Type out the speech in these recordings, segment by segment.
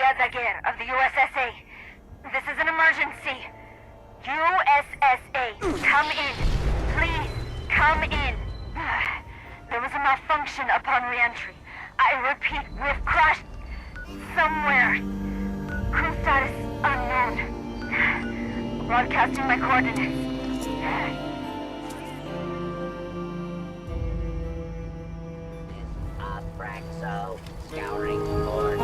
of the USSA. This is an emergency. USSA, come in. Please, come in. There was a malfunction upon re-entry. I repeat, we've crashed somewhere. Crew status unknown. Broadcasting my coordinates. Ospraxo, scouring for...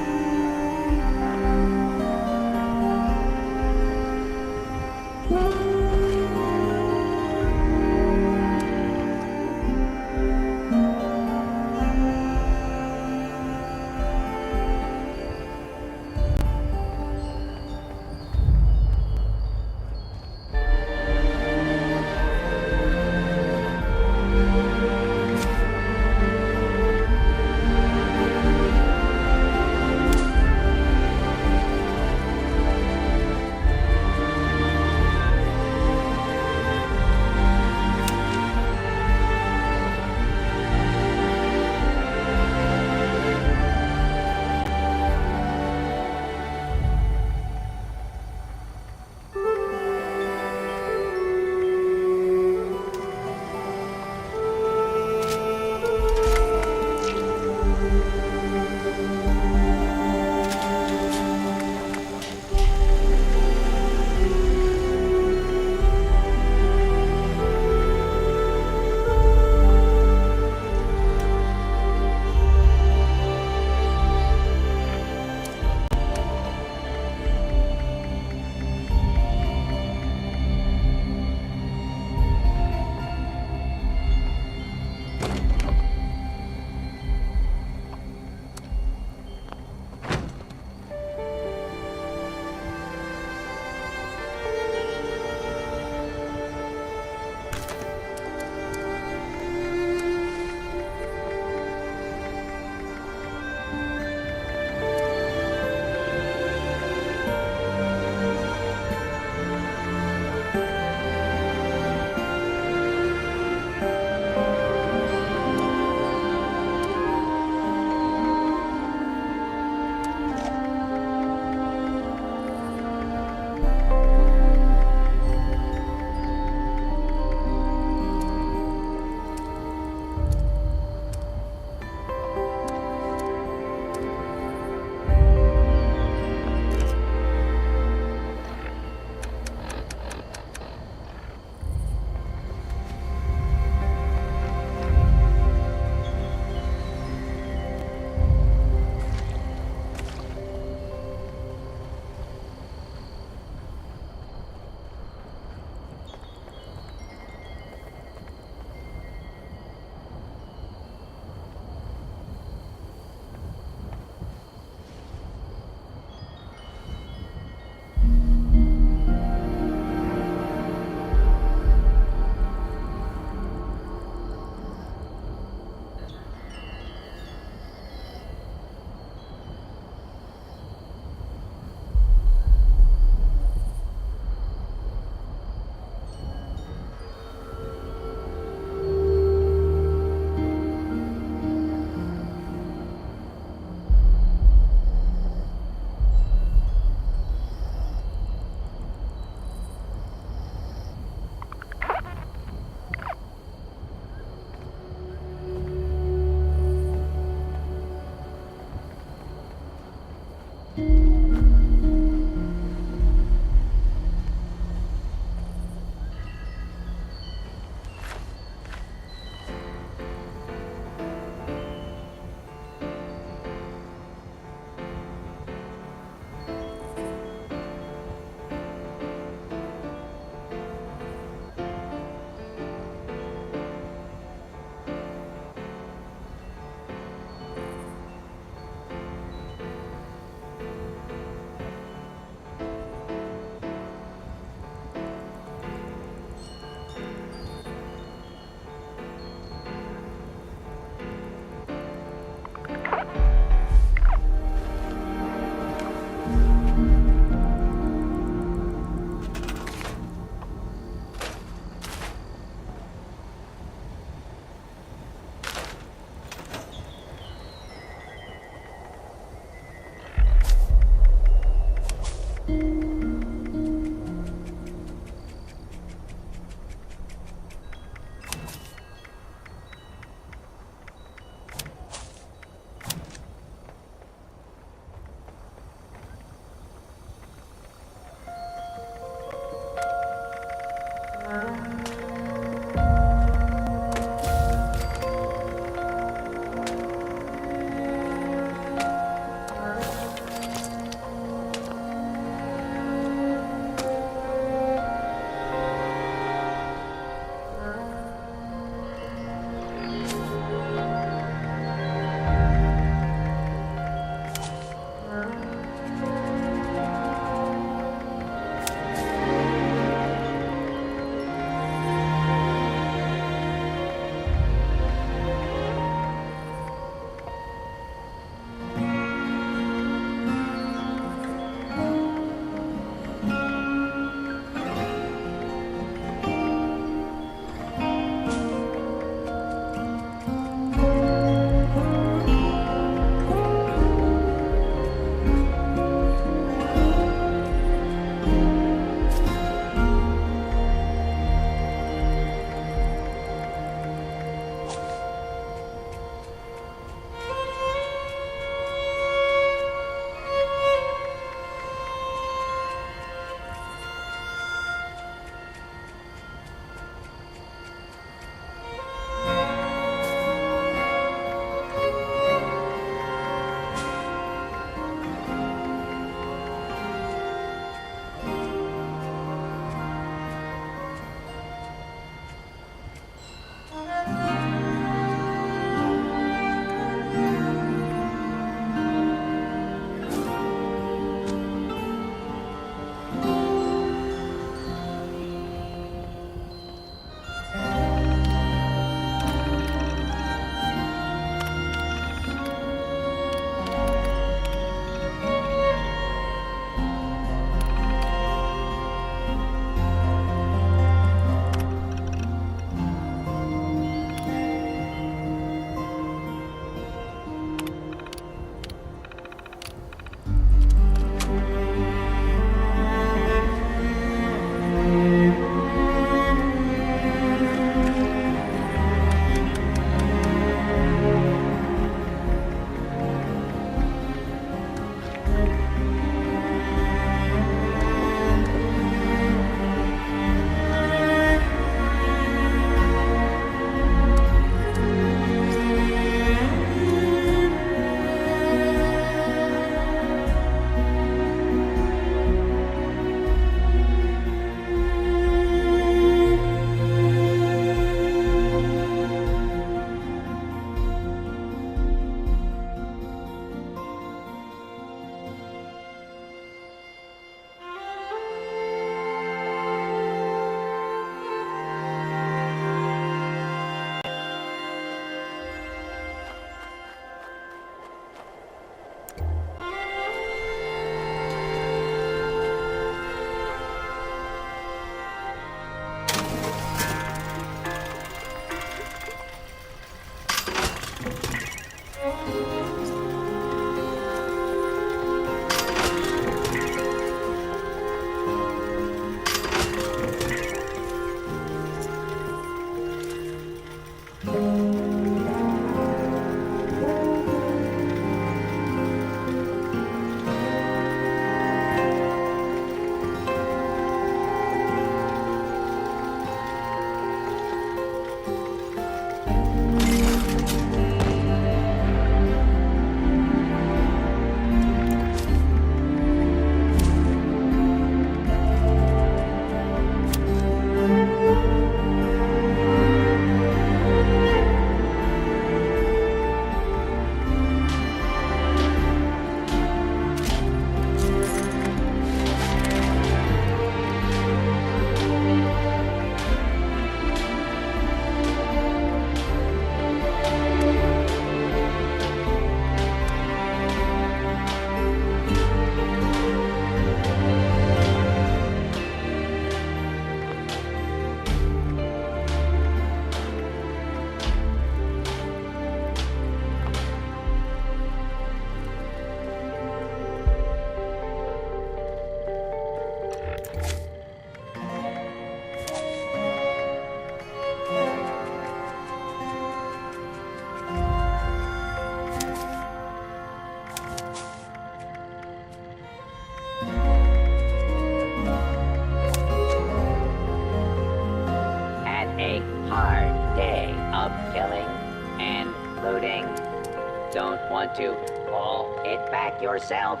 Want to haul it back yourself?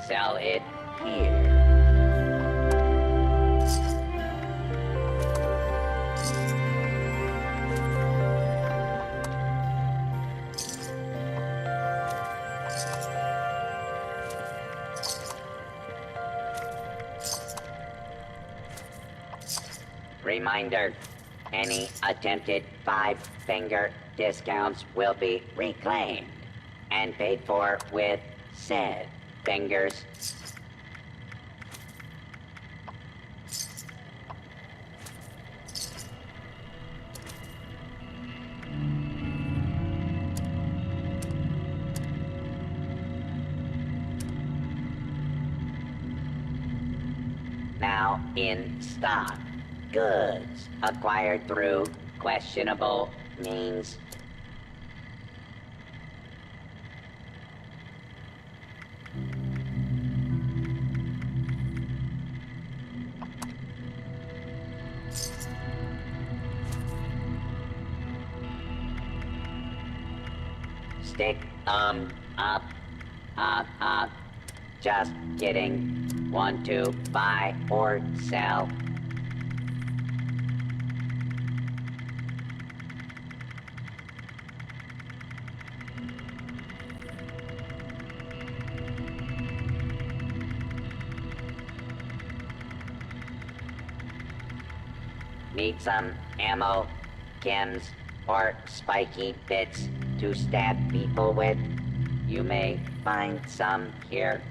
Sell it here. Reminder, any attempted 5-finger discounts will be reclaimed and paid for with said fingers. Now in stock. Goods acquired through questionable means. Stick up. Just kidding. Want to buy or sell? Need some ammo, chems, or spiky bits to stab people with? You may find some here.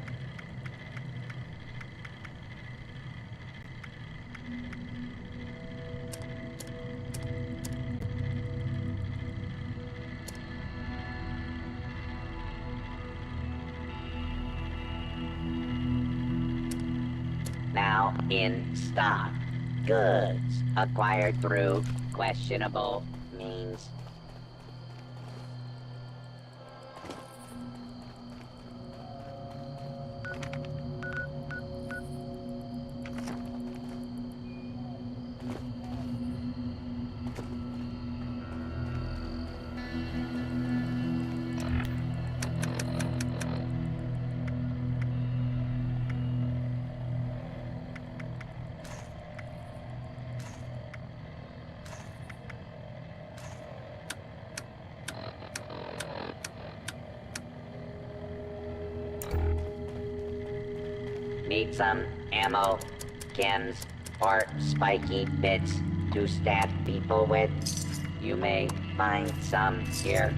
Now in stock. Goods acquired through questionable means. Need some ammo, chems, or spiky bits to stab people with? You may find some here.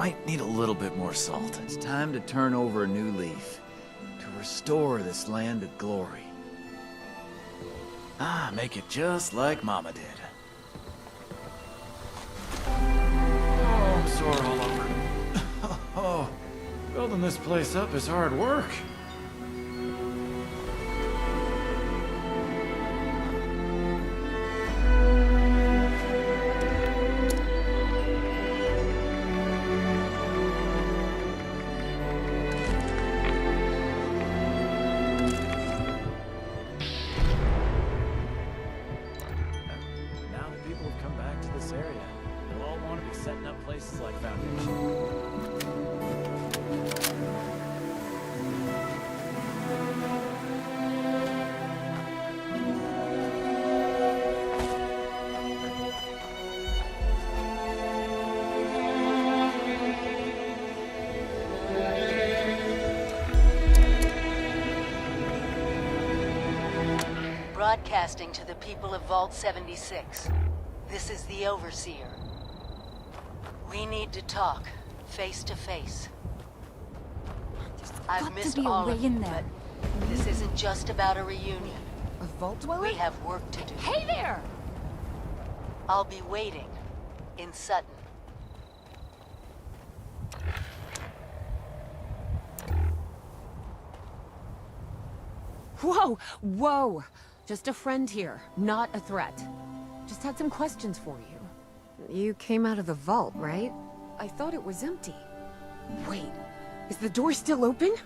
Might need a little bit more salt. It's time to turn over a new leaf. To restore this land of glory. Make it just like Mama did. Oh, I'm sore all over. Oh, building this place up is hard work. Places like Foundation. Broadcasting to the people of Vault 76. This is the Overseer. We need to talk, face to face. I've missed all of you, but this isn't just about a reunion. A vault dweller? We have work to do. Hey there! I'll be waiting in Sutton. Whoa! Whoa! Just a friend here, not a threat. Just had some questions for you. You came out of the vault, right? I thought it was empty. Wait, is the door still open?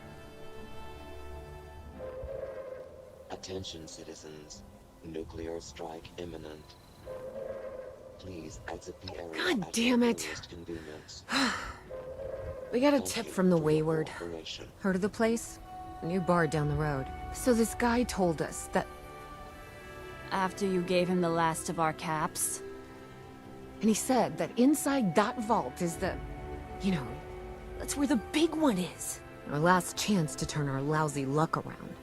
Attention, citizens. Nuclear strike imminent. Please exit the area. God at damn your it. earliest convenience. We got a Thank tip you from the for your Wayward. cooperation. Heard of the place? A new bar down the road. So this guy told us that... After you gave him the last of our caps? And he said that inside that vault is the... You know, that's where the big one is. Our last chance to turn our lousy luck around.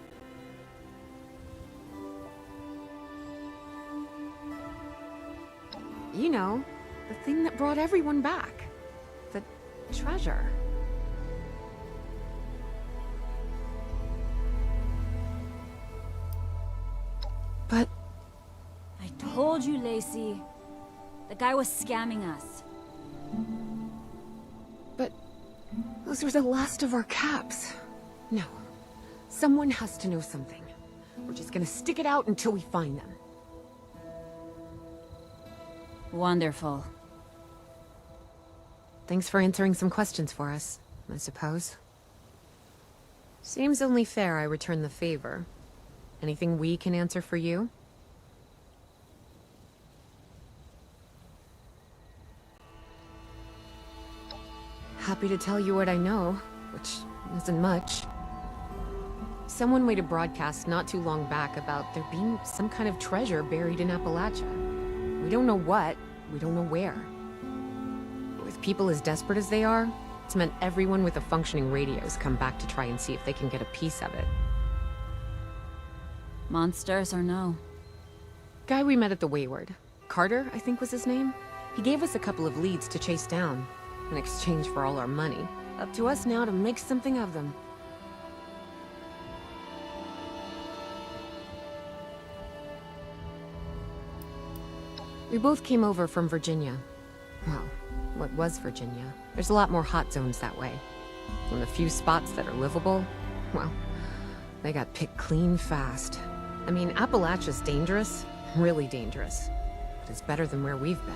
You know, the thing that brought everyone back. The treasure. But... I told you, Lacey. The guy was scamming us. But... those were the last of our caps. No. Someone has to know something. We're just gonna stick it out until we find them. Wonderful. Thanks for answering some questions for us, I suppose. Seems only fair I return the favor. Anything we can answer for you? Happy to tell you what I know, which isn't much. Someone made a broadcast not too long back about there being some kind of treasure buried in Appalachia. We don't know what, we don't know where. With people as desperate as they are, it's meant everyone with a functioning radio's come back to try and see if they can get a piece of it. Monsters or no? Guy we met at the Wayward. Carter, I think was his name. He gave us a couple of leads to chase down, in exchange for all our money. Up to us now to make something of them. We both came over from Virginia. Well, what was Virginia? There's a lot more hot zones that way. And the few spots that are livable, well, they got picked clean fast. I mean, Appalachia's dangerous, really dangerous. But it's better than where we've been.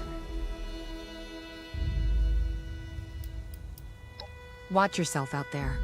Watch yourself out there.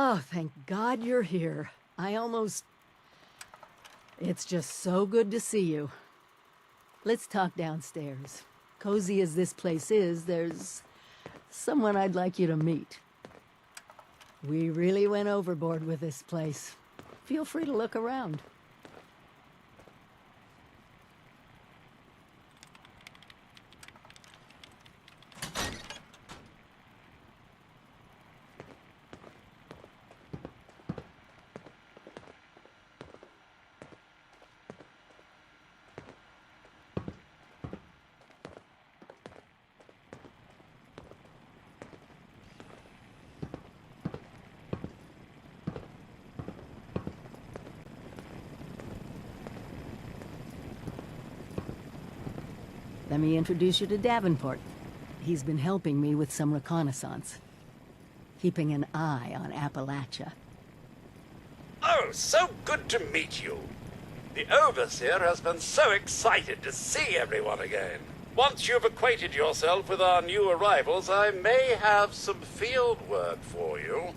Oh, thank God you're here. It's just so good to see you. Let's talk downstairs. Cozy as this place is, there's someone I'd like you to meet. We really went overboard with this place. Feel free to look around. Let me introduce you to Davenport. He's been helping me with some reconnaissance. Keeping an eye on Appalachia. Oh, so good to meet you. The Overseer has been so excited to see everyone again. Once you've acquainted yourself with our new arrivals, I may have some field work for you.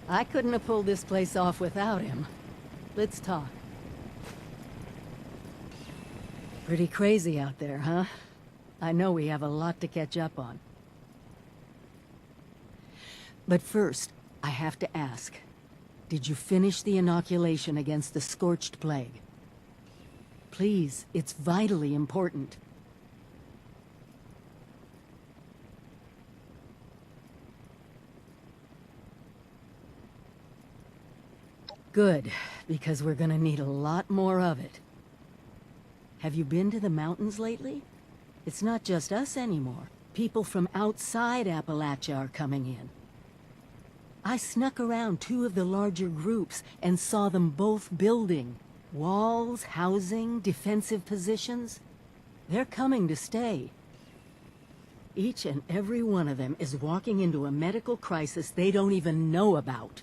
I couldn't have pulled this place off without him. Let's talk. Pretty crazy out there, huh? I know we have a lot to catch up on. But first, I have to ask. Did you finish the inoculation against the Scorched Plague? Please, it's vitally important. Good, because we're gonna need a lot more of it. Have you been to the mountains lately? It's not just us anymore. People from outside Appalachia are coming in. I snuck around 2 of the larger groups and saw them both building. Walls, housing, defensive positions. They're coming to stay. Each and every one of them is walking into a medical crisis they don't even know about.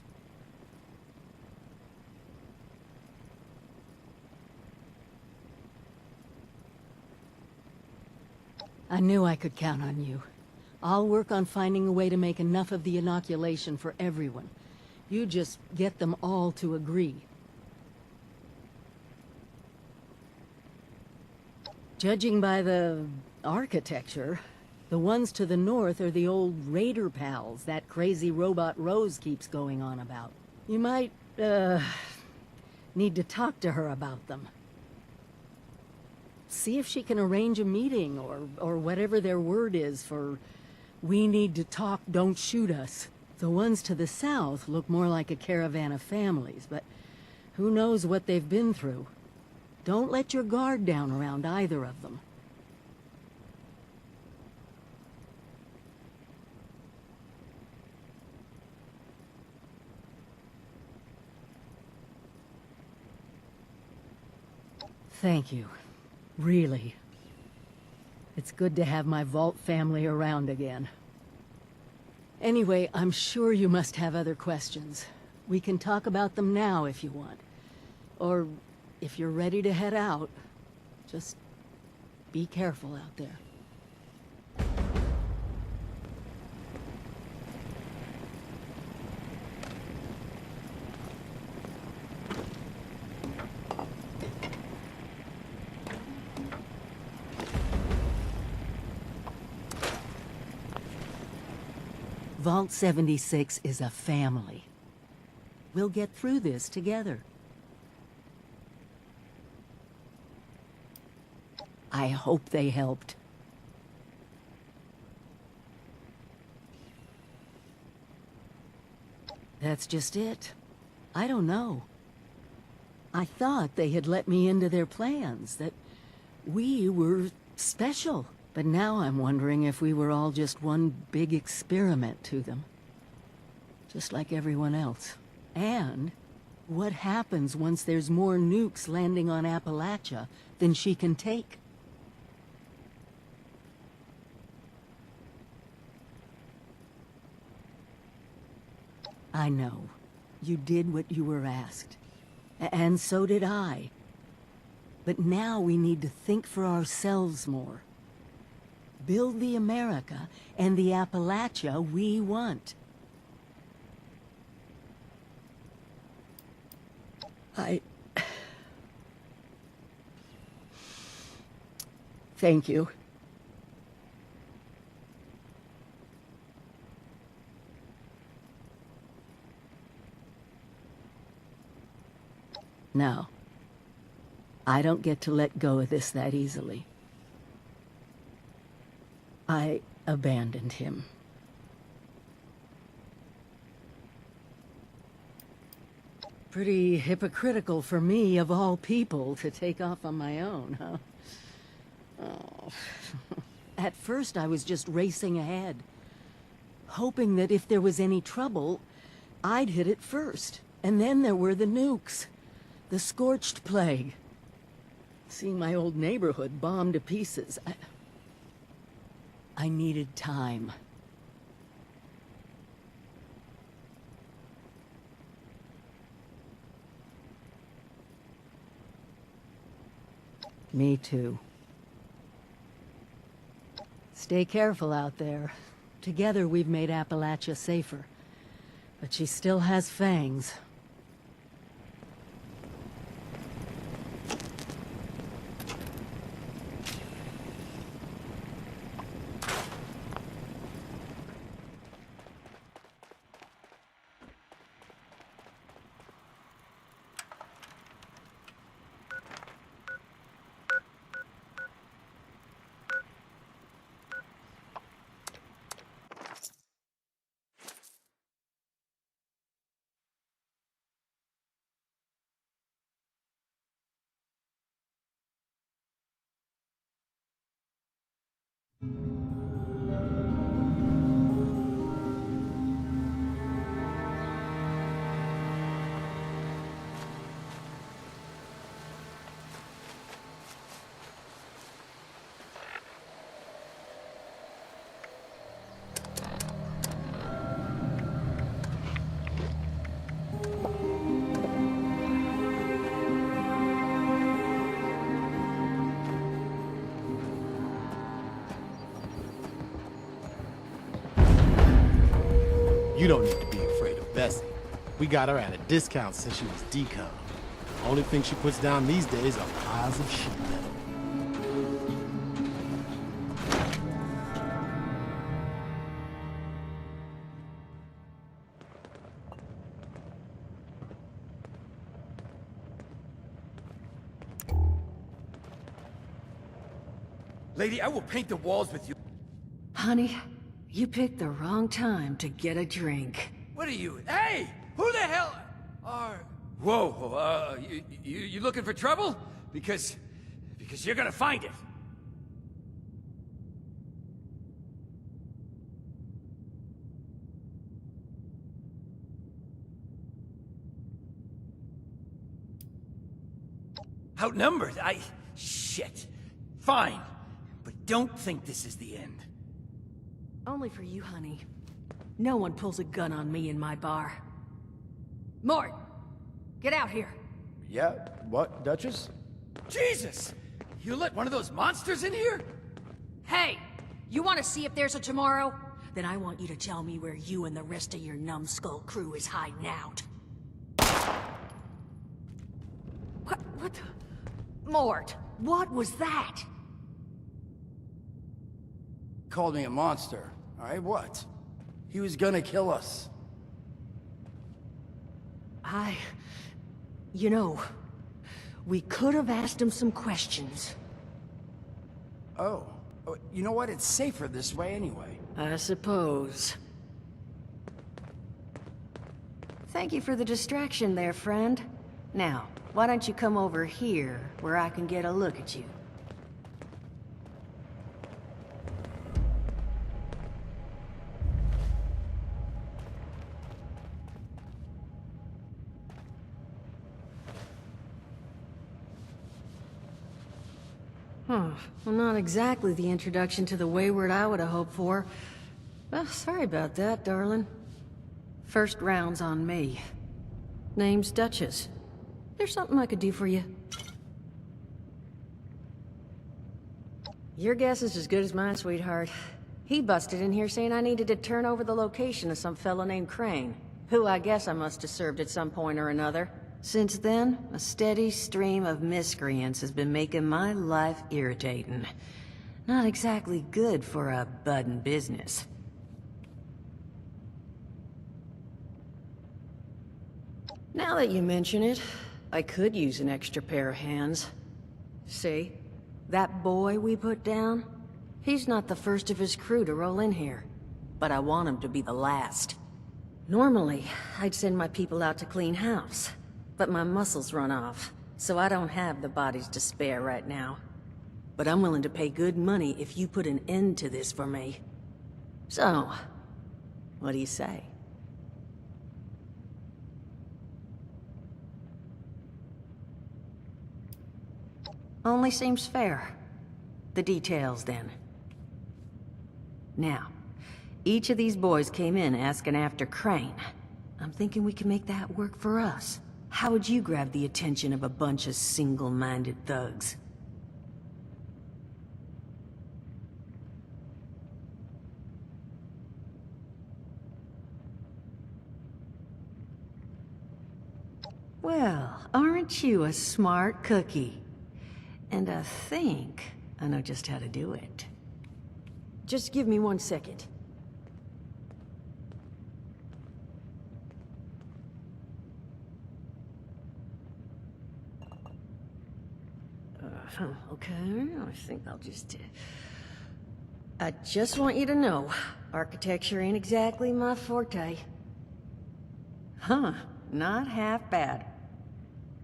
I knew I could count on you. I'll work on finding a way to make enough of the inoculation for everyone. You just get them all to agree. Judging by the architecture, the ones to the north are the old Raider pals that crazy robot Rose keeps going on about. You might, need to talk to her about them. See if she can arrange a meeting, or whatever their word is for, we need to talk, don't shoot us. The ones to the south look more like a caravan of families, but who knows what they've been through. Don't let your guard down around either of them. Thank you. Really. It's good to have my Vault family around again. Anyway, I'm sure you must have other questions. We can talk about them now if you want. Or if you're ready to head out, just be careful out there. Vault 76 is a family. We'll get through this together. I hope they helped. That's just it. I don't know. I thought they had let me into their plans, that we were special. But now I'm wondering if we were all just one big experiment to them. Just like everyone else. And what happens once there's more nukes landing on Appalachia than she can take? I know. You did what you were asked. And so did I. But now we need to think for ourselves more. Build the America and the Appalachia we want. Thank you. Now, I don't get to let go of this that easily. I abandoned him. Pretty hypocritical for me, of all people, to take off on my own, huh? Oh. At first, I was just racing ahead, hoping that if there was any trouble, I'd hit it first. And then there were the nukes. The scorched plague. Seeing my old neighborhood bombed to pieces. I needed time. Me too. Stay careful out there. Together we've made Appalachia safer. But she still has fangs. You don't need to be afraid of Bessie. We got her at a discount since she was decom. Only thing she puts down these days are piles of sheet metal. Lady, I will paint the walls with you. Honey, you picked the wrong time to get a drink. What are you? Hey! Who the hell are... Whoa, you looking for trouble? Because you're gonna find it. Outnumbered? Shit. Fine. But don't think this is the end. Only for you, honey. No one pulls a gun on me in my bar. Mort! Get out here! Yeah, what, Duchess? Jesus! You let one of those monsters in here? Hey! You want to see if there's a tomorrow? Then I want you to tell me where you and the rest of your numbskull crew is hiding out. What the... Mort, what was that? Called me a monster. Alright, what? He was gonna kill us. You know, we could have asked him some questions. Oh. You know what? It's safer this way anyway. I suppose. Thank you for the distraction there, friend. Now, why don't you come over here, where I can get a look at you? Well, not exactly the introduction to the Wayward I would have hoped for. Well, sorry about that, darling. First round's on me. Name's Duchess. There's something I could do for you. Your guess is as good as mine, sweetheart. He busted in here saying I needed to turn over the location of some fellow named Crane, who I guess I must have served at some point or another. Since then, a steady stream of miscreants has been making my life irritating. Not exactly good for a budding business. Now that you mention it, I could use an extra pair of hands. See? That boy we put down? He's not the first of his crew to roll in here. But I want him to be the last. Normally, I'd send my people out to clean house. But my muscles run off, so I don't have the bodies to spare right now. But I'm willing to pay good money if you put an end to this for me. So, what do you say? Only seems fair. The details, then. Now, each of these boys came in asking after Crane. I'm thinking we can make that work for us. How would you grab the attention of a bunch of single-minded thugs? Well, aren't you a smart cookie? And I think I know just how to do it. Just give me 1 second. Okay, I think I'll just... I just want you to know, architecture ain't exactly my forte. Huh, not half bad.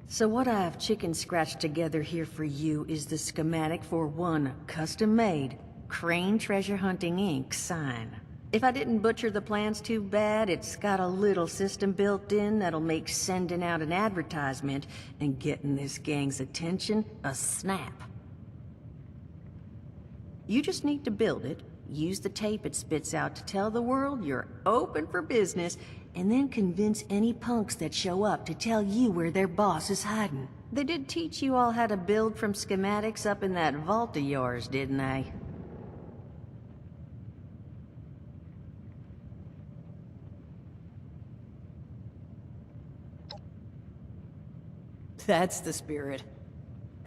So what I've chicken scratched together here for you is the schematic for one custom-made Crane Treasure Hunting Inc. sign. If I didn't butcher the plans too bad, it's got a little system built in that'll make sending out an advertisement and getting this gang's attention a snap. You just need to build it, use the tape it spits out to tell the world you're open for business, and then convince any punks that show up to tell you where their boss is hiding. They did teach you all how to build from schematics up in that vault of yours, didn't they? That's the spirit.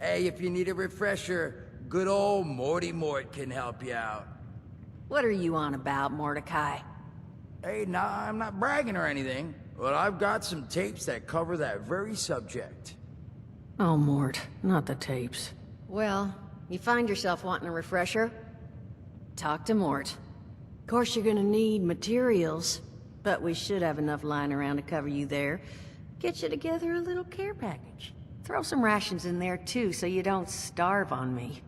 Hey, if you need a refresher, good old Morty Mort can help you out. What are you on about, Mordecai? Hey, nah, I'm not bragging or anything, but I've got some tapes that cover that very subject. Oh, Mort, not the tapes. Well, you find yourself wanting a refresher? Talk to Mort. Of course you're gonna need materials, but we should have enough lying around to cover you there. Get you together a little care package. Throw some rations in there too, so you don't starve on me.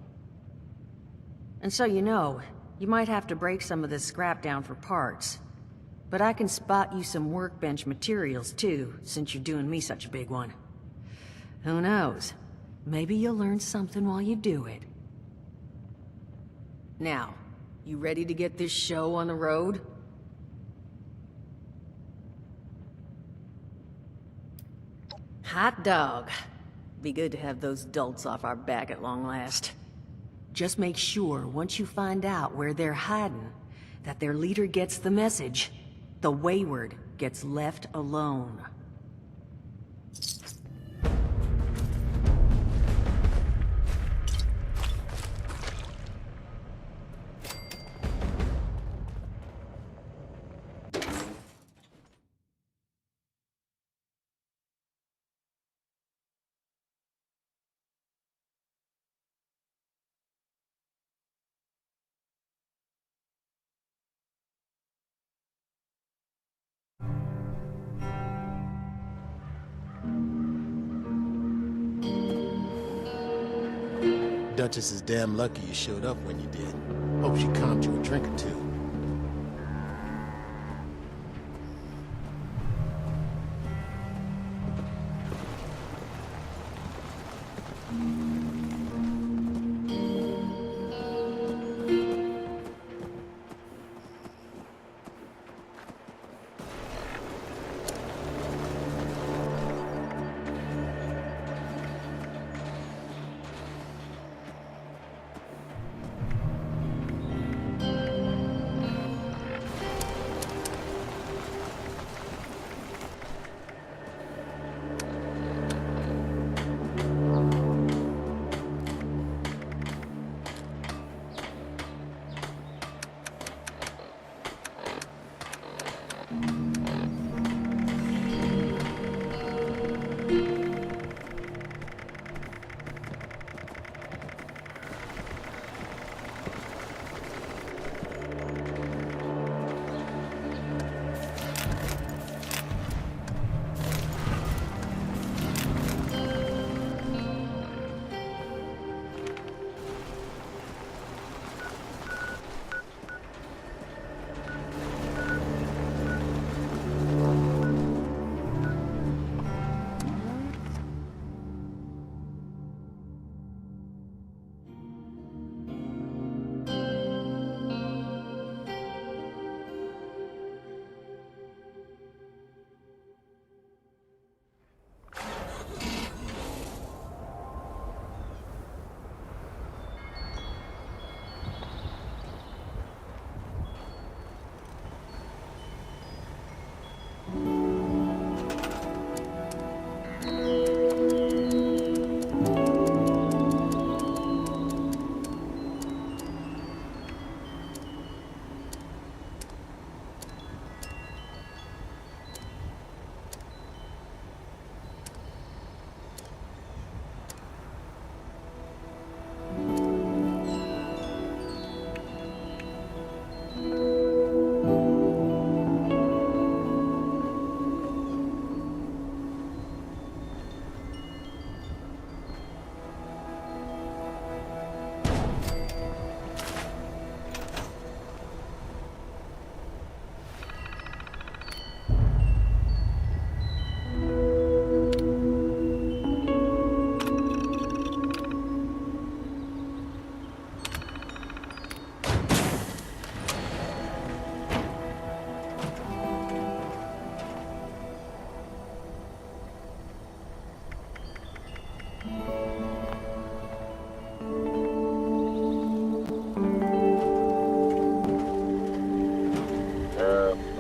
And so you know, you might have to break some of this scrap down for parts. But I can spot you some workbench materials too, since you're doing me such a big one. Who knows? Maybe you'll learn something while you do it. Now, you ready to get this show on the road? Hot dog. Be good to have those dolts off our back at long last. Just make sure, once you find out where they're hiding, that their leader gets the message. The wayward gets left alone. Duchess is damn lucky you showed up when you did. Hope she comped you a drink or two.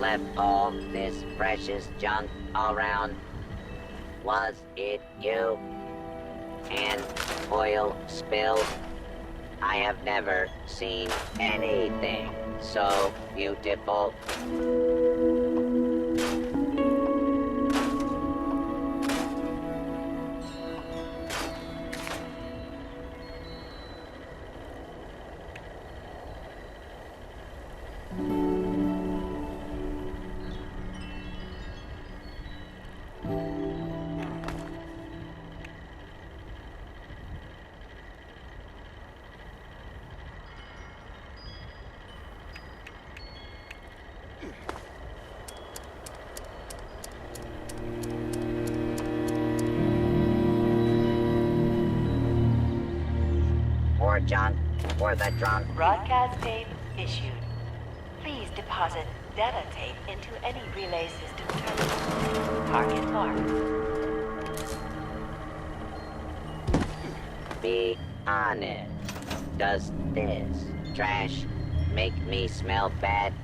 left all this precious junk all around? Was it you? An oil spill? I have never seen anything so beautiful. More junk for the drunk. Broadcast tape issued. Please deposit data tape into any relay system terminal. Target marked. Be honest. Does this trash make me smell bad?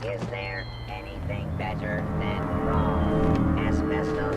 Is there anything better than raw asbestos?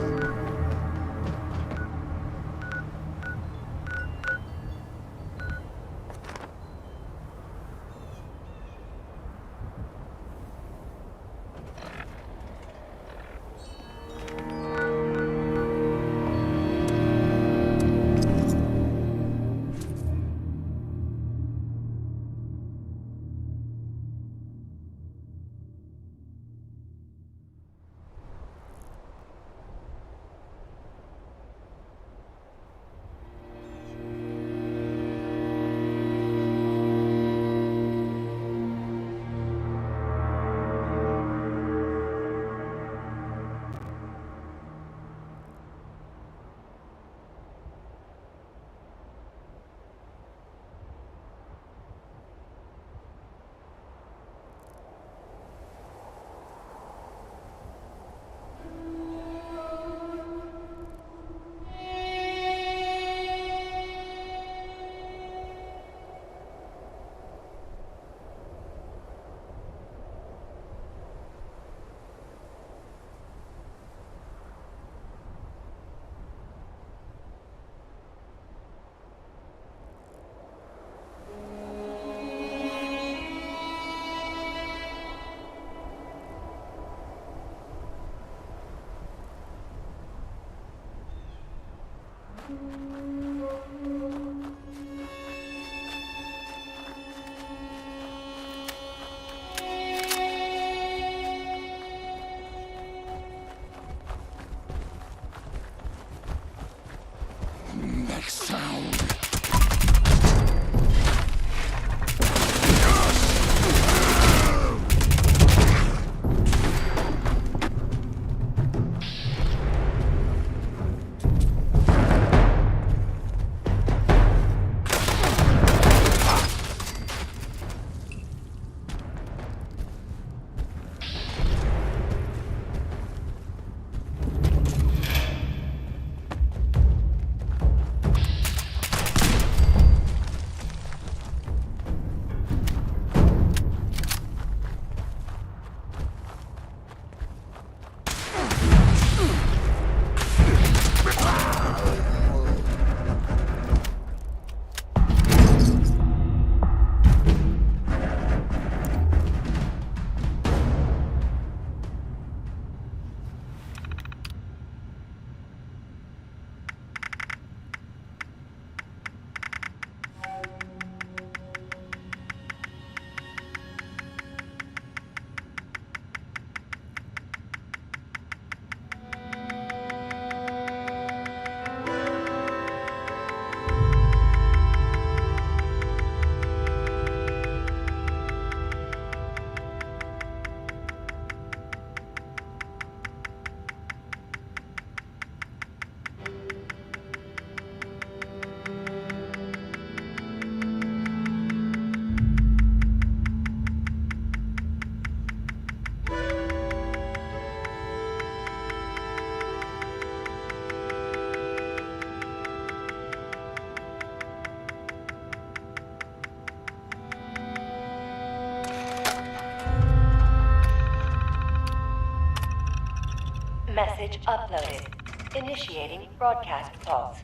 Message uploaded. Initiating broadcast pulse.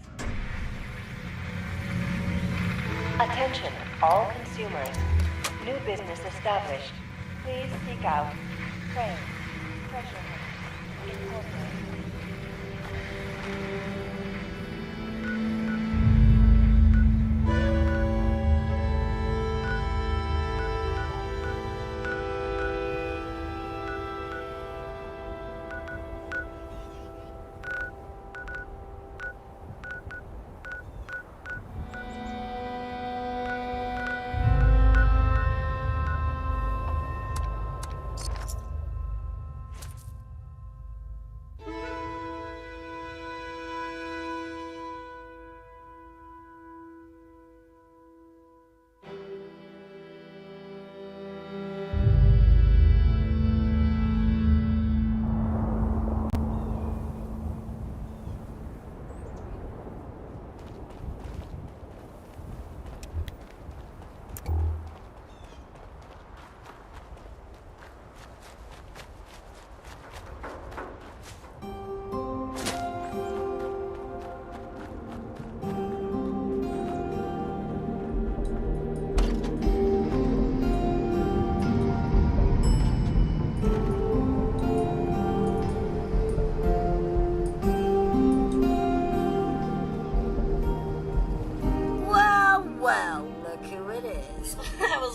Attention, all consumers. New business established. Please seek out Crane Pressure Incorporated.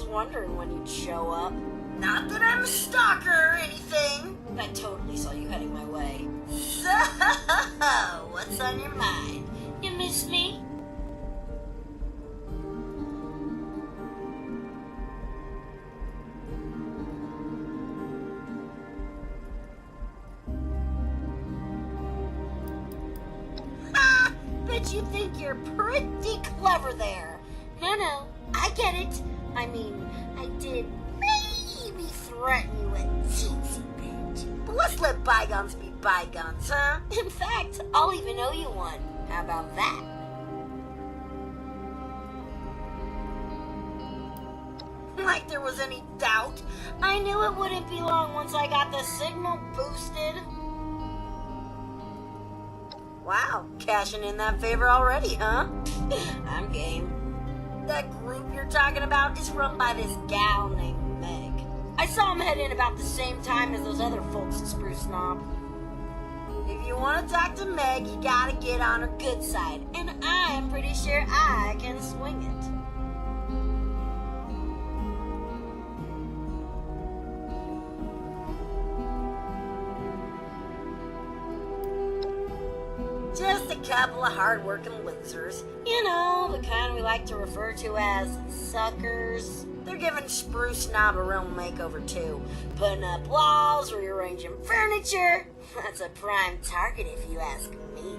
Wondering when you'd show up. Not that I'm a stalker or anything. I totally saw you heading my way. So, what's on your mind? You miss me? Ha! Bet you think you're pretty clever there. No, I get it. I mean, I did maybe threaten you a teensy bit. But let's let bygones be bygones, huh? In fact, I'll even owe you one. How about that? Like there was any doubt. I knew it wouldn't be long once I got the signal boosted. Wow, cashing in that favor already, huh? I'm game. That group you're talking about is run by this gal named Meg. I saw him head in about the same time as those other folks at Spruce Knob. If you want to talk to Meg, you gotta get on her good side, and I'm pretty sure I can swing it. Just a couple of hard-working losers. You know, the kind we like to refer to as suckers. They're giving Spruce Knob a real makeover, too. Putting up walls, rearranging furniture. That's a prime target if you ask me.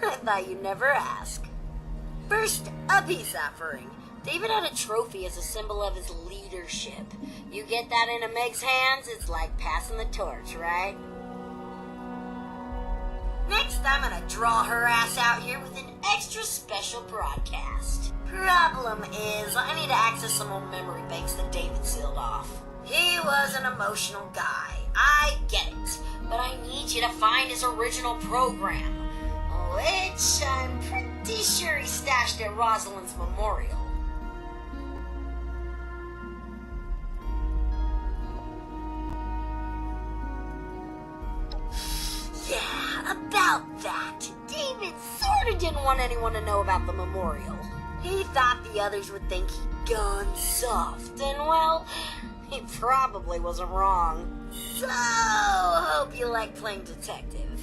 I thought you'd never ask. First, a peace offering. David had a trophy as a symbol of his leadership. You get that into Meg's hands, it's like passing the torch, right? Next, I'm gonna draw her ass out here with an extra special broadcast. Problem is, I need to access some old memory banks that David sealed off. He was an emotional guy. I get it. But I need you to find his original program, which I'm pretty sure he stashed at Rosalind's memorial. Yeah, about that. David sorta didn't want anyone to know about the memorial. He thought the others would think he'd gone soft, and well, he probably wasn't wrong. So, hope you like playing detective.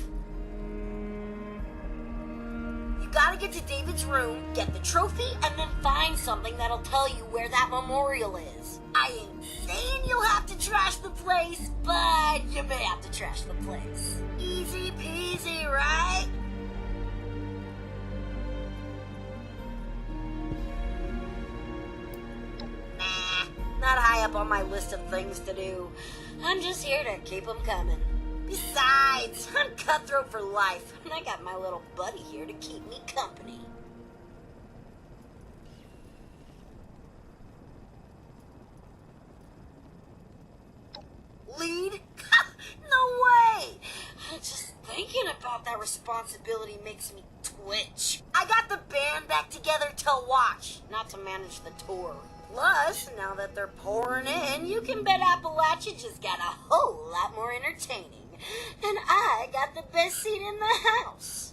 You gotta get to David's room, get the trophy, and then find something that'll tell you where that memorial is. I ain't saying you'll have to trash the place, but you may have to trash the place. Easy peasy, right? Nah, not high up on my list of things to do. I'm just here to keep them coming. Besides, I'm cutthroat for life, and I got my little buddy here to keep me company. thought that responsibility makes me twitch. I got the band back together to watch, not to manage the tour. Plus, now that they're pouring in, you can bet Appalachia just got a whole lot more entertaining. And I got the best seat in the house.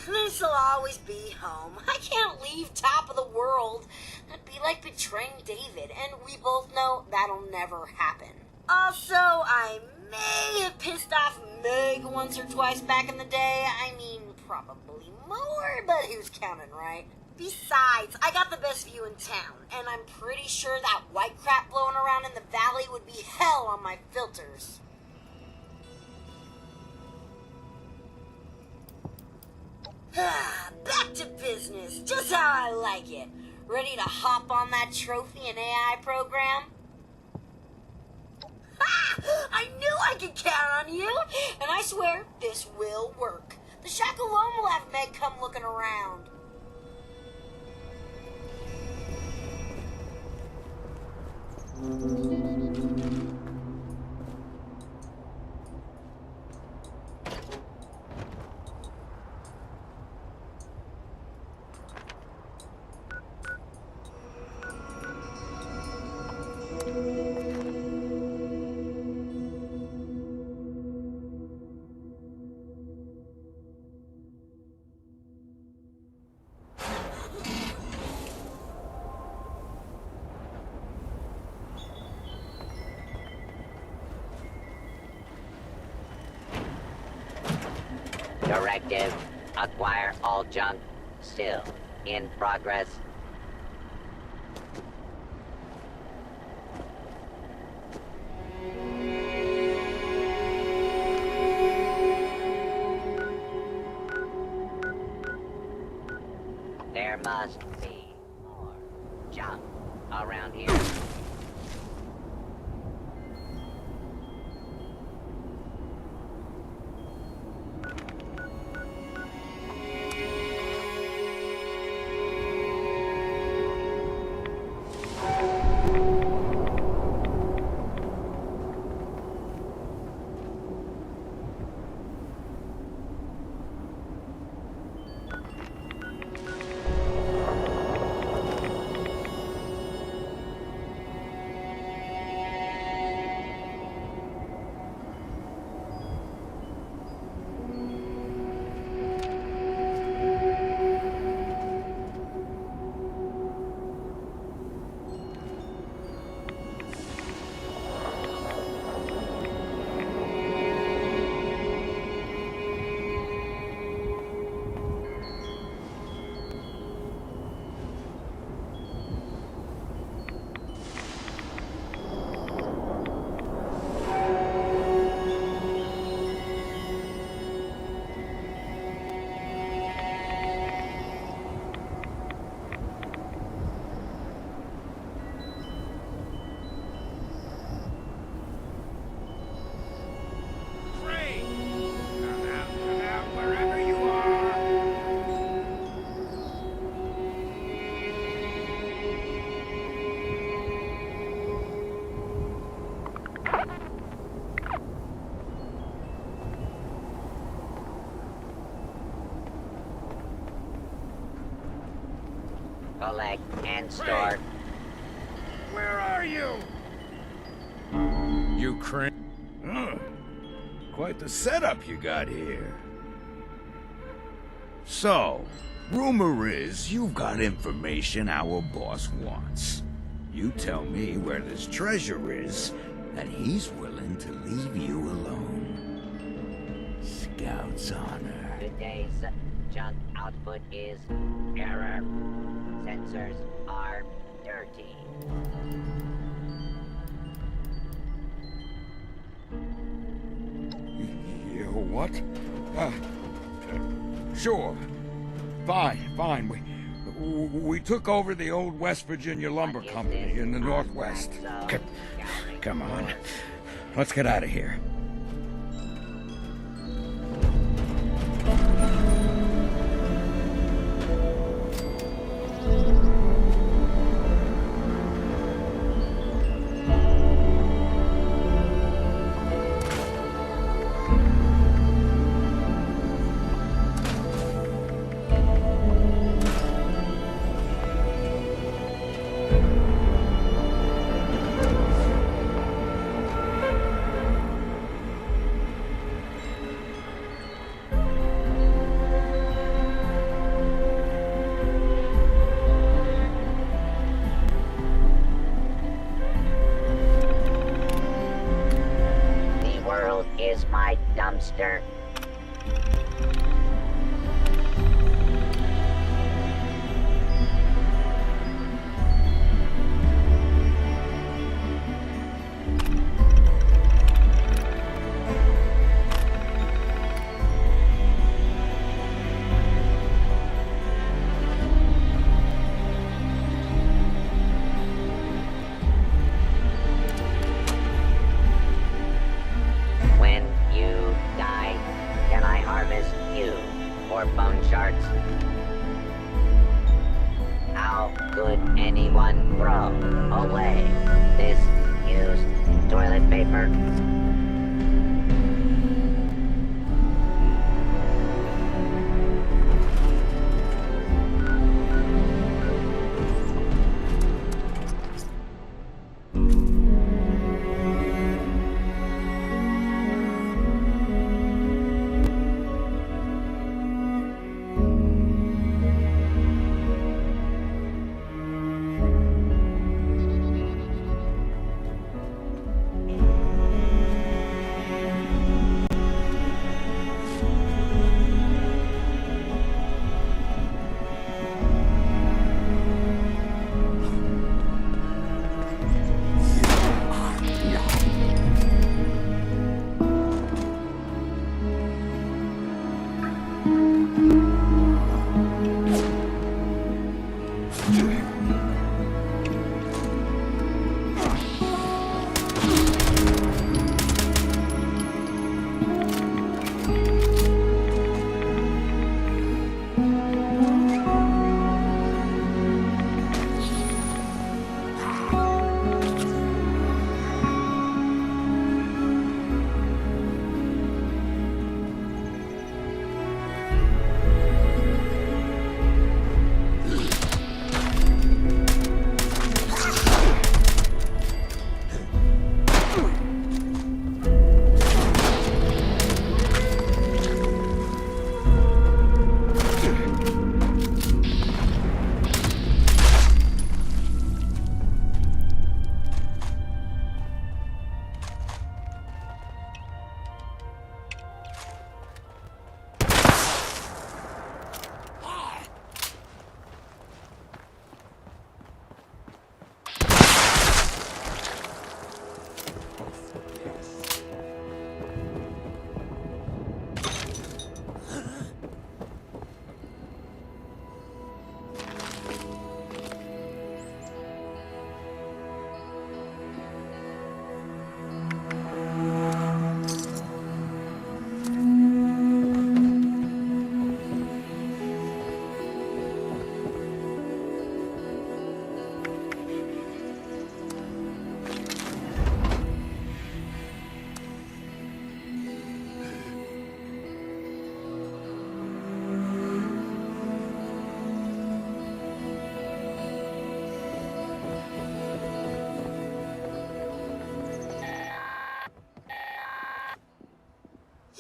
This'll always be home. I can't leave top of the world. That'd be like betraying David, and we both know that'll never happen. Also, I may have pissed off Meg once or twice back in the day. I mean, probably more, but who's counting, right? Besides, I got the best view in town, and I'm pretty sure that white crap blowing around in the valley would be hell on my filters. Back to business, just how I like it. Ready to hop on that trophy and AI program? Ha! I knew I could count on you, and I swear this will work. The shack alone will have Meg come looking around. Directive, acquire all junk. Still in progress. There must be more junk around here. Collect and store. Where are you? Ukraine. Oh, quite the setup you got here. So, rumor is you've got information our boss wants. You tell me where this treasure is, and he's willing to leave you alone. Scout's honor. Today's junk output is error. Sensors are dirty. You what? Sure. Fine. We took over the old West Virginia Lumber Company in the Northwest. Come on. Let's get out of here. is my dumpster. When you die, can I harvest you for bone shards? How could anyone throw away this used toilet paper?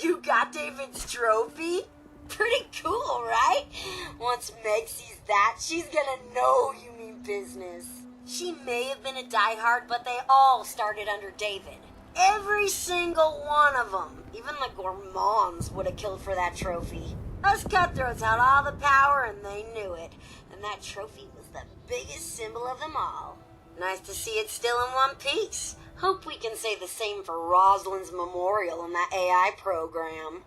You got David's trophy? Pretty cool, right? Once Meg sees that, she's gonna know you mean business. She may have been a diehard, but they all started under David. Every single one of them. Even the gourmands would have killed for that trophy. Us cutthroats had all the power and they knew it. And that trophy was the biggest symbol of them all. Nice to see it still in one piece. Hope we can say the same for Rosalind's memorial in that AI program.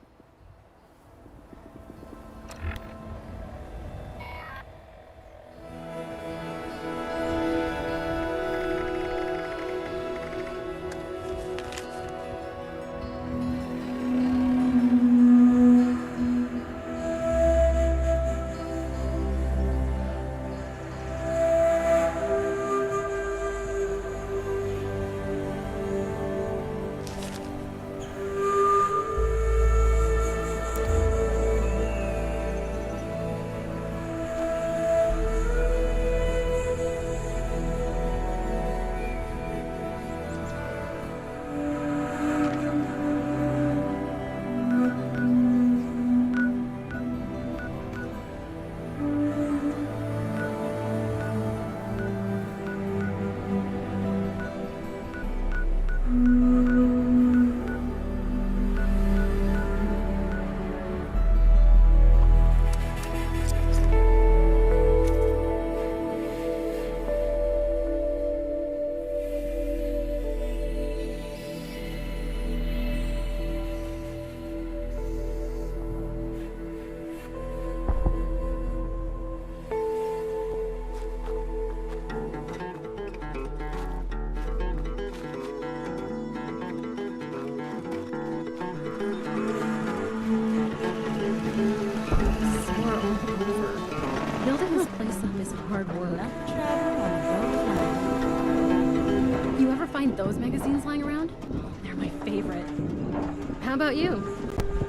it. How about you?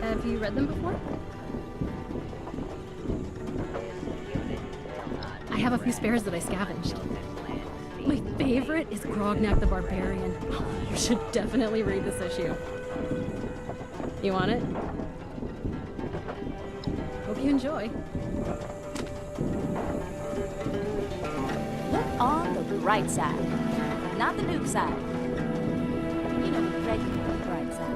Have you read them before? I have a few spares that I scavenged. My favorite is Grognak the Barbarian. You should definitely read this issue. You want it? Hope you enjoy. Look on the bright side, not the nuke side. You know, the regular bright side.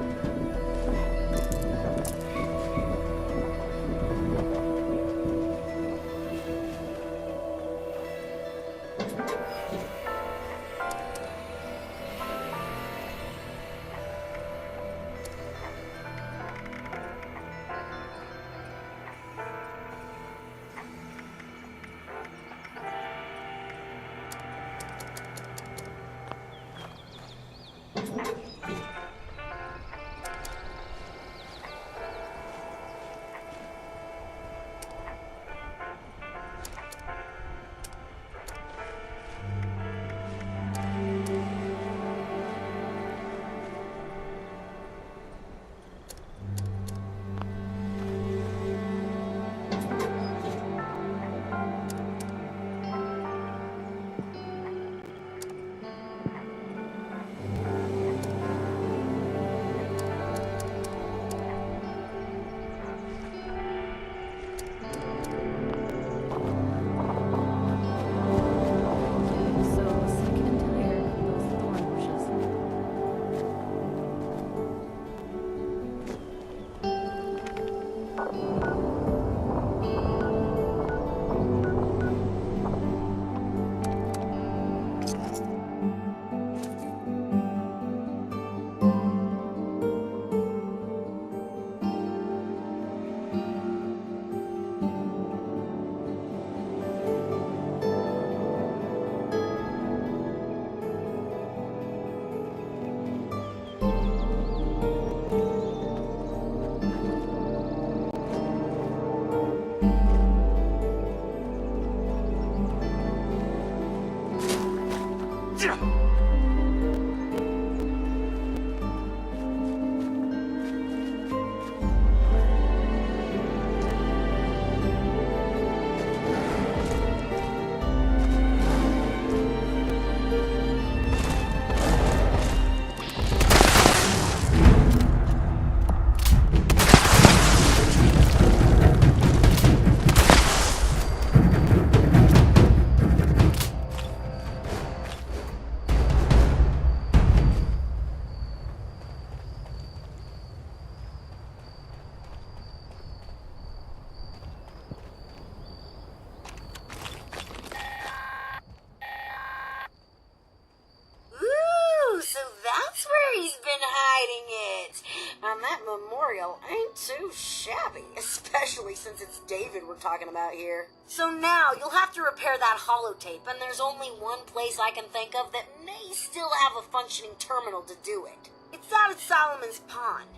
And that memorial ain't too shabby, especially since it's David we're talking about here. So now you'll have to repair that holotape, and there's only one place I can think of that may still have a functioning terminal to do it. It's out at Solomon's Pond.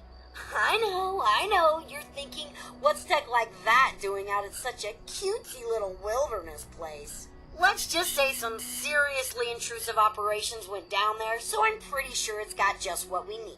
I know, you're thinking, what's tech like that doing out at such a cutesy little wilderness place? Let's just say some seriously intrusive operations went down there, so I'm pretty sure it's got just what we need.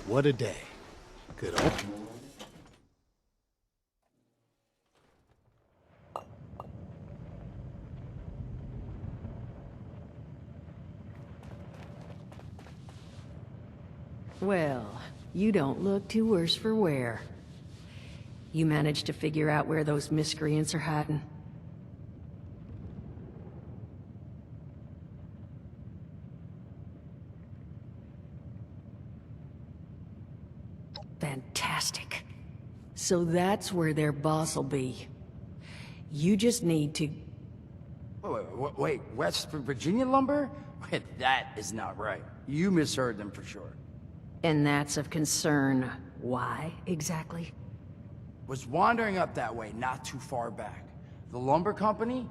What a day. Good old... Well, you don't look too worse for wear. You managed to figure out where those miscreants are hiding? Fantastic. So that's where their boss will be. You just need to... Wait, West Virginia lumber? Wait, that is not right. You misheard them for sure. And that's of concern. Why, exactly? Was wandering up that way not too far back. The lumber company?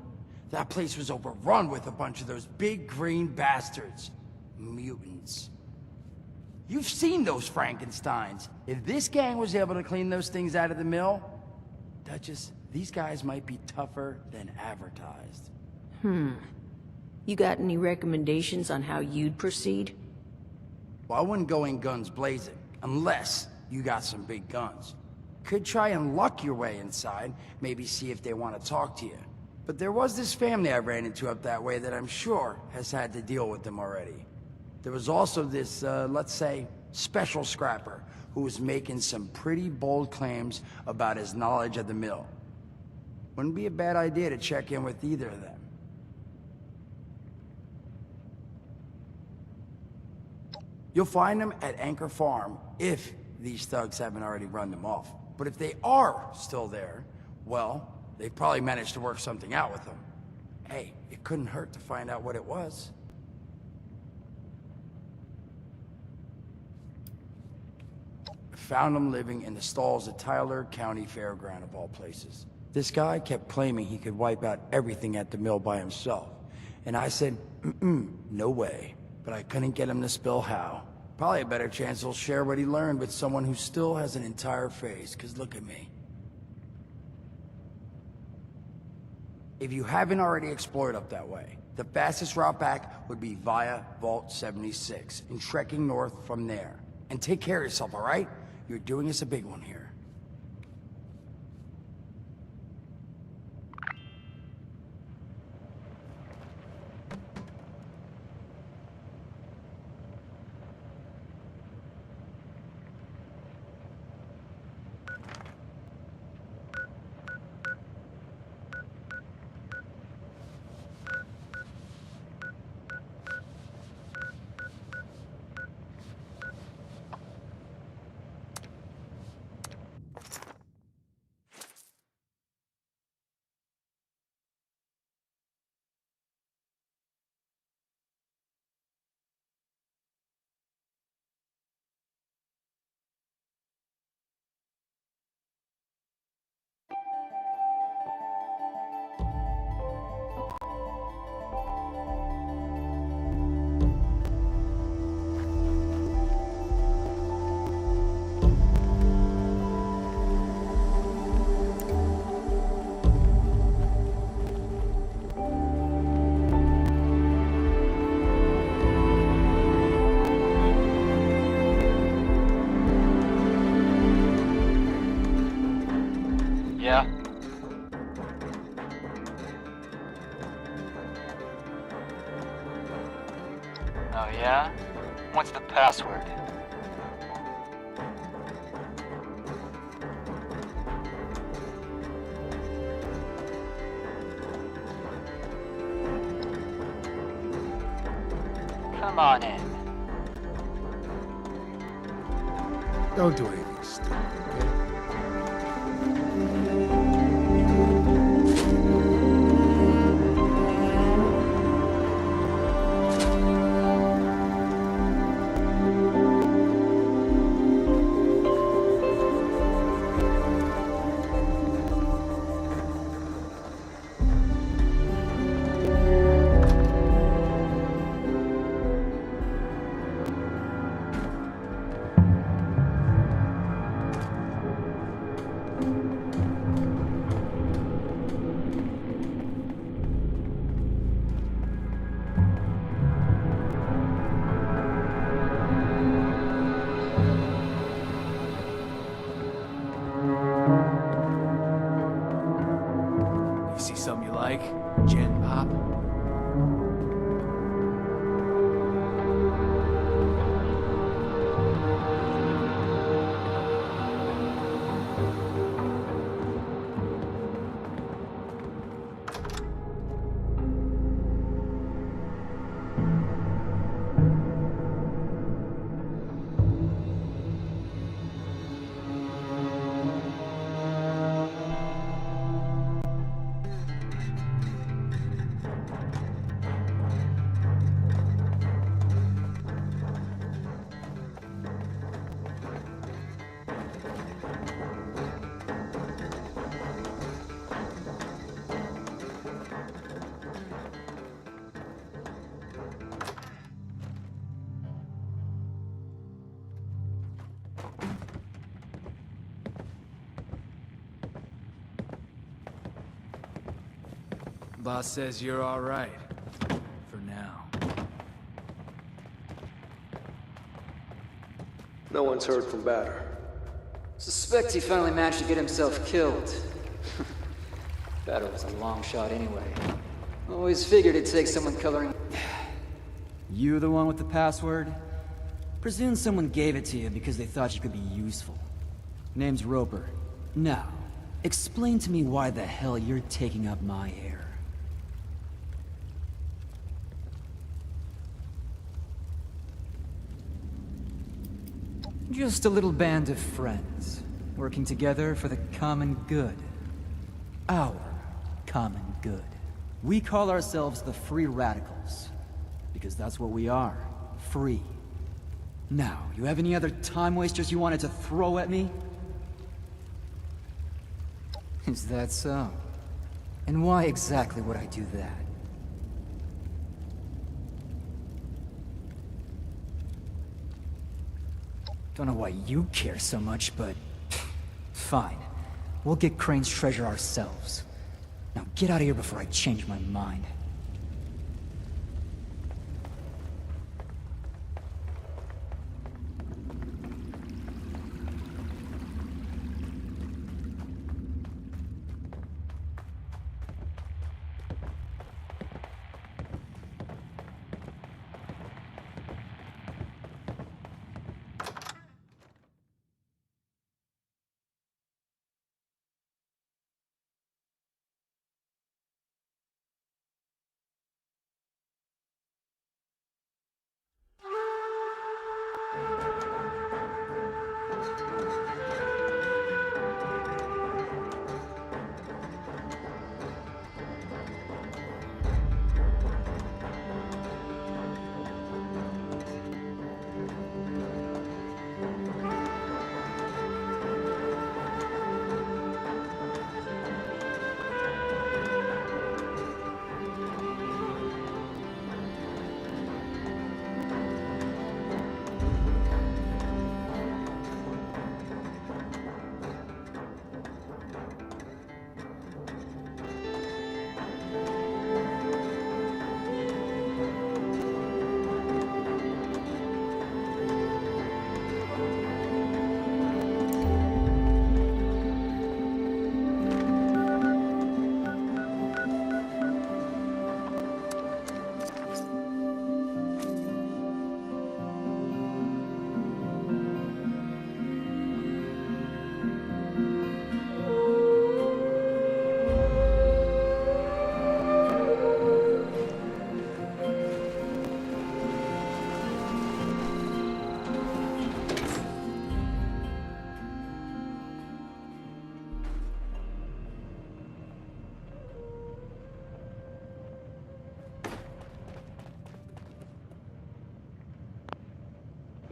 That place was overrun with a bunch of those big green bastards. Mutants. You've seen those Frankensteins. If this gang was able to clean those things out of the mill, Duchess, these guys might be tougher than advertised. You got any recommendations on how you'd proceed? Well, I wouldn't go in guns blazing, unless you got some big guns. Could try and luck your way inside, maybe see if they want to talk to you. But there was this family I ran into up that way that I'm sure has had to deal with them already. There was also this, let's say, special scrapper who was making some pretty bold claims about his knowledge of the mill. Wouldn't be a bad idea to check in with either of them. You'll find them at Anchor Farm, if these thugs haven't already run them off. But if they are still there, well, they've probably managed to work something out with them. Hey, it couldn't hurt to find out what it was. Found him living in the stalls at Tyler County Fairground, of all places. This guy kept claiming he could wipe out everything at the mill by himself. And I said, no way. But I couldn't get him to spill how. Probably a better chance he'll share what he learned with someone who still has an entire face, 'cause look at me. If you haven't already explored up that way, the fastest route back would be via Vault 76 and trekking north from there. And take care of yourself, all right? You're doing us a big one here. Yeah? Oh yeah? What's the password? Come on in. Don't do anything stupid, okay? See something you like? Gen Pop? boss says you're all right. For now. No one's heard from Batter. Suspect he finally managed to get himself killed. Batter was a long shot anyway. Always figured it'd take someone coloring... You the one with the password? Presume someone gave it to you because they thought you could be useful. Name's Roper. Now, explain to me why the hell you're taking up my air. Just a little band of friends, working together for the common good. Our common good. We call ourselves the Free Radicals, because that's what we are, free. Now, you have any other time wasters you wanted to throw at me? Is that so? And why exactly would I do that? Don't know why you care so much, but... fine. We'll get Crane's treasure ourselves. Now get out of here before I change my mind.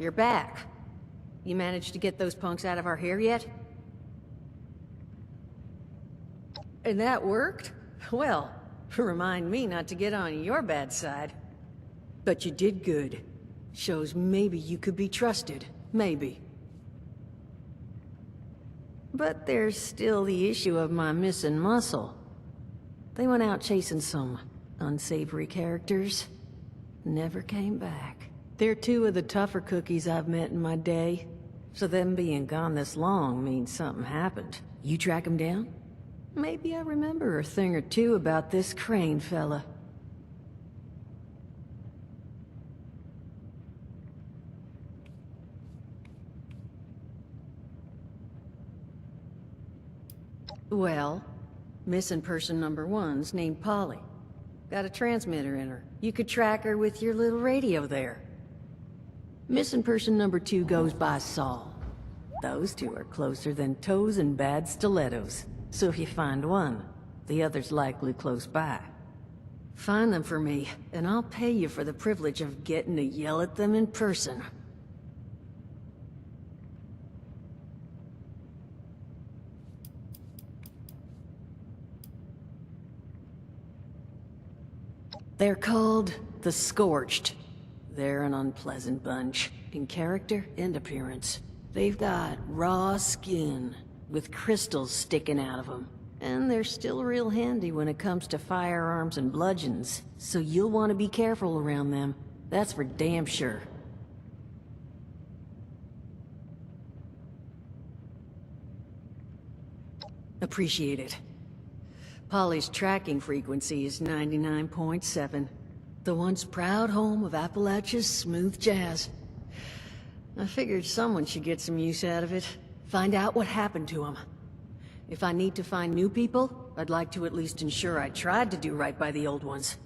You're back. You managed to get those punks out of our hair yet? And that worked? Well, remind me not to get on your bad side. But you did good. Shows maybe you could be trusted. Maybe. But there's still the issue of my missing muscle. They went out chasing some unsavory characters. Never came back. They're two of the tougher cookies I've met in my day. So them being gone this long means something happened. You track them down? Maybe I remember a thing or two about this Crane fella. Well, missing person number 1's named Polly. Got a transmitter in her. You could track her with your little radio there. Missing person number 2 goes by Saul. Those two are closer than toes and bad stilettos. So if you find one, the other's likely close by. Find them for me, and I'll pay you for the privilege of getting to yell at them in person. They're called the Scorched. They're an unpleasant bunch, in character and appearance. They've got raw skin, with crystals sticking out of them. And they're still real handy when it comes to firearms and bludgeons, so you'll want to be careful around them. That's for damn sure. Appreciate it. Polly's tracking frequency is 99.7. The once proud home of Appalachia's smooth jazz. I figured someone should get some use out of it. Find out what happened to him. If I need to find new people, I'd like to at least ensure I tried to do right by the old ones.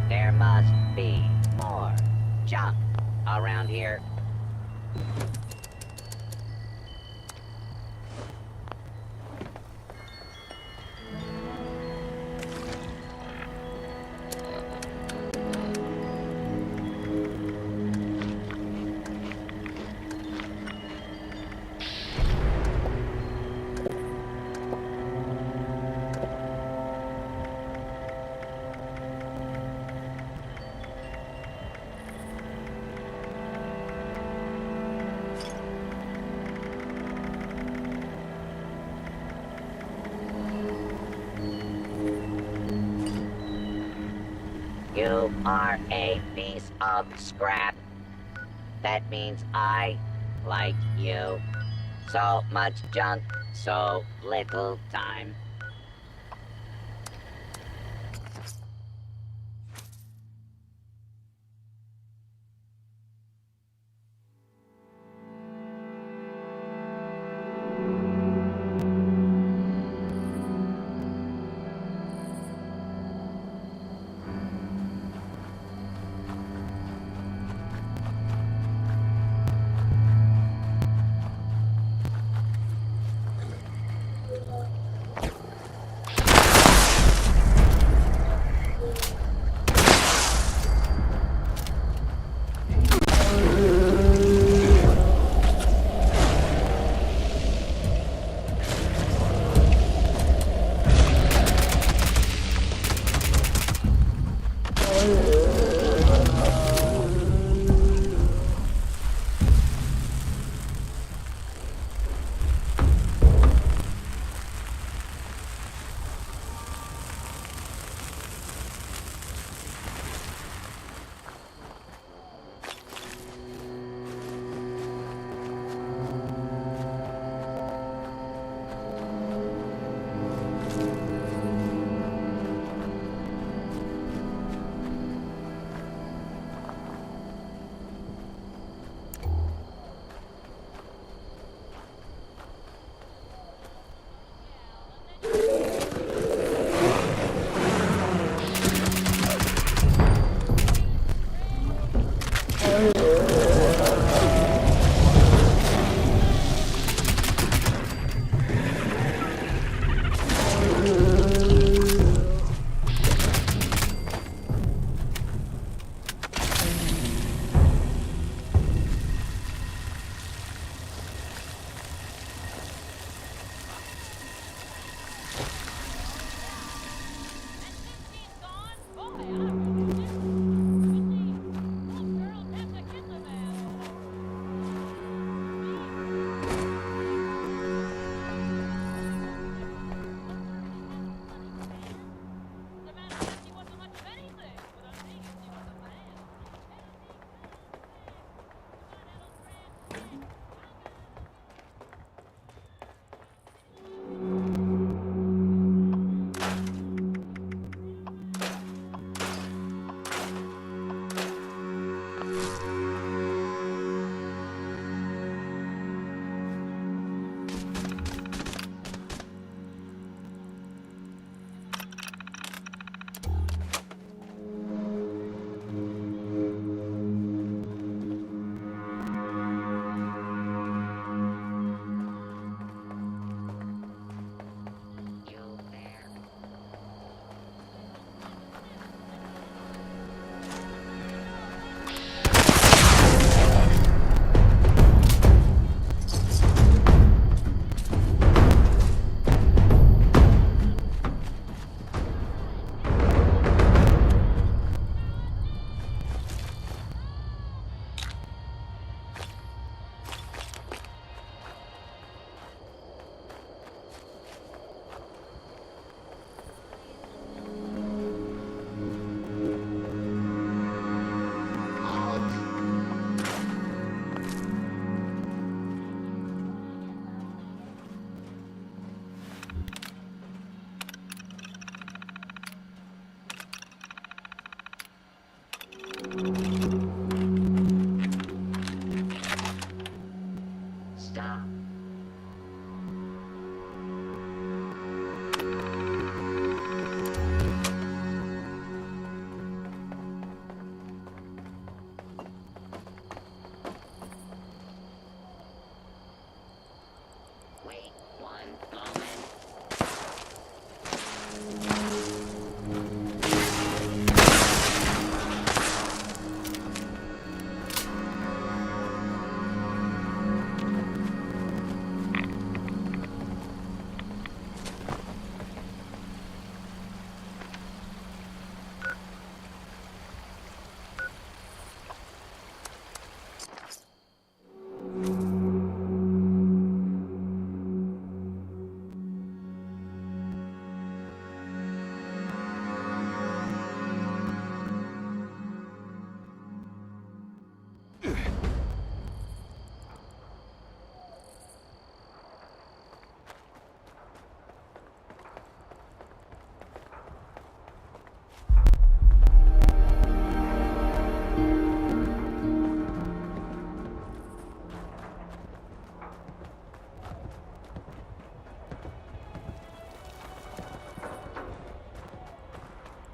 There must be more junk around here. You are a piece of scrap. That means I like you. So much junk, so little time.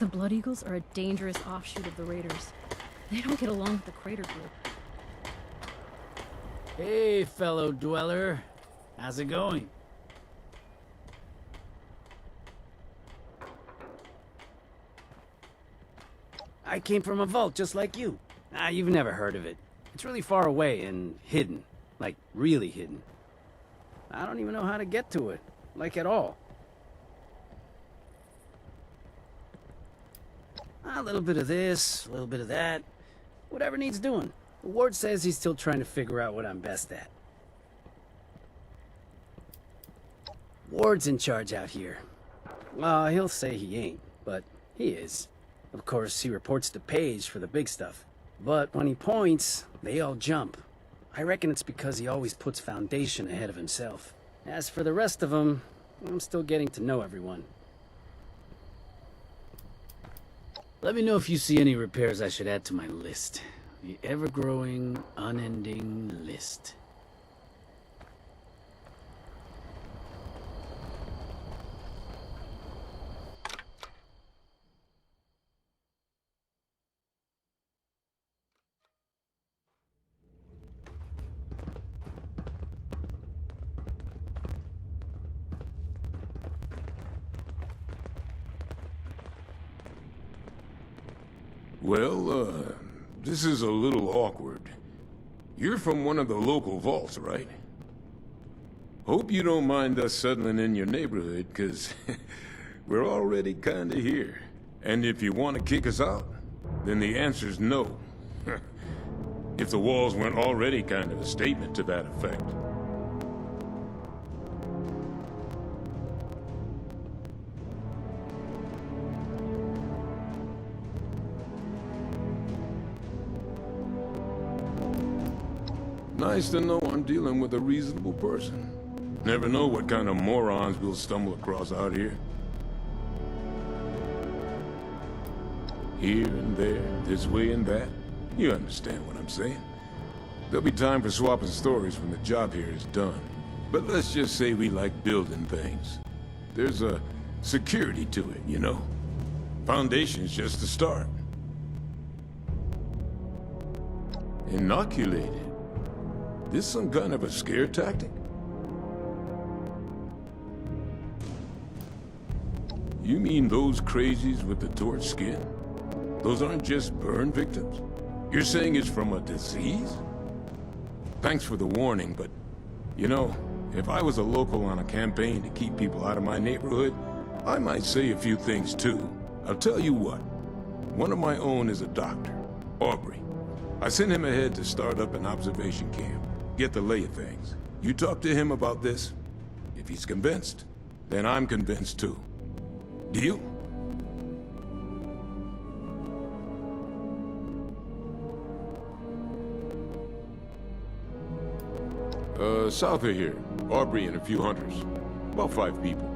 The Blood Eagles are a dangerous offshoot of the Raiders. They don't get along with the Crater Group. Hey, fellow dweller. How's it going? I came from a vault just like you. You've never heard of it. It's really far away and hidden. Like, really hidden. I don't even know how to get to it. Like, at all. A little bit of this, a little bit of that. Whatever needs doing. Ward says he's still trying to figure out what I'm best at. Ward's in charge out here. Well, he'll say he ain't, but he is. Of course, he reports to Paige for the big stuff. But when he points, they all jump. I reckon it's because he always puts Foundation ahead of himself. As for the rest of them, I'm still getting to know everyone. Let me know if you see any repairs I should add to my list. The ever-growing, unending list. Well, this is a little awkward. You're from one of the local vaults, right? Hope you don't mind us settling in your neighborhood, 'cause we're already kinda here. And if you want to kick us out, then the answer's no. If the walls weren't already kind of a statement to that effect. Nice to know I'm dealing with a reasonable person. Never know what kind of morons we'll stumble across out here. Here and there, this way and that. You understand what I'm saying. There'll be time for swapping stories when the job here is done. But let's just say we like building things. There's a security to it, you know? Foundation's just the start. Inoculated? This some kind of a scare tactic? You mean those crazies with the torch skin? Those aren't just burn victims? You're saying it's from a disease? Thanks for the warning, but, you know, if I was a local on a campaign to keep people out of my neighborhood, I might say a few things too. I'll tell you what. One of my own is a doctor, Aubrey. I sent him ahead to start up an observation camp. Get the lay of things. You talk to him about this. If he's convinced, then I'm convinced too. Deal? South of here. Aubrey and a few hunters. About 5 people.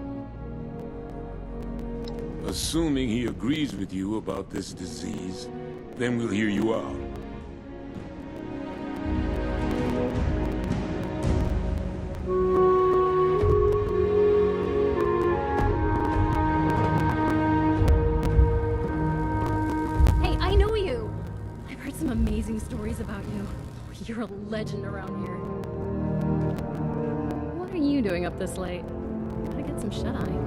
Assuming he agrees with you about this disease, then we'll hear you out. Hey, I know you! I've heard some amazing stories about you. You're a legend around here. What are you doing up this late? Gotta get some shut-eye.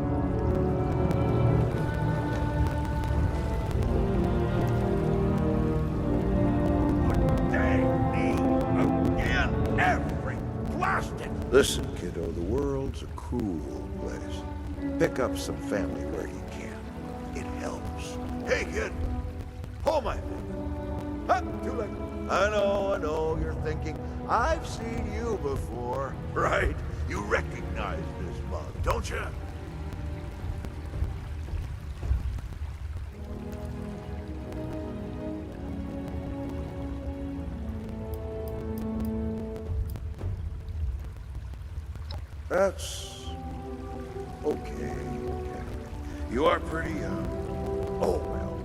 Listen, kiddo, the world's a cruel place. Pick up some family where you can. It helps. Hey, kid! Hold my finger. Huh, too late. I know, you're thinking, I've seen you before. Right? You recognize this mug, don't you? That's... okay. You are pretty young. Oh, well.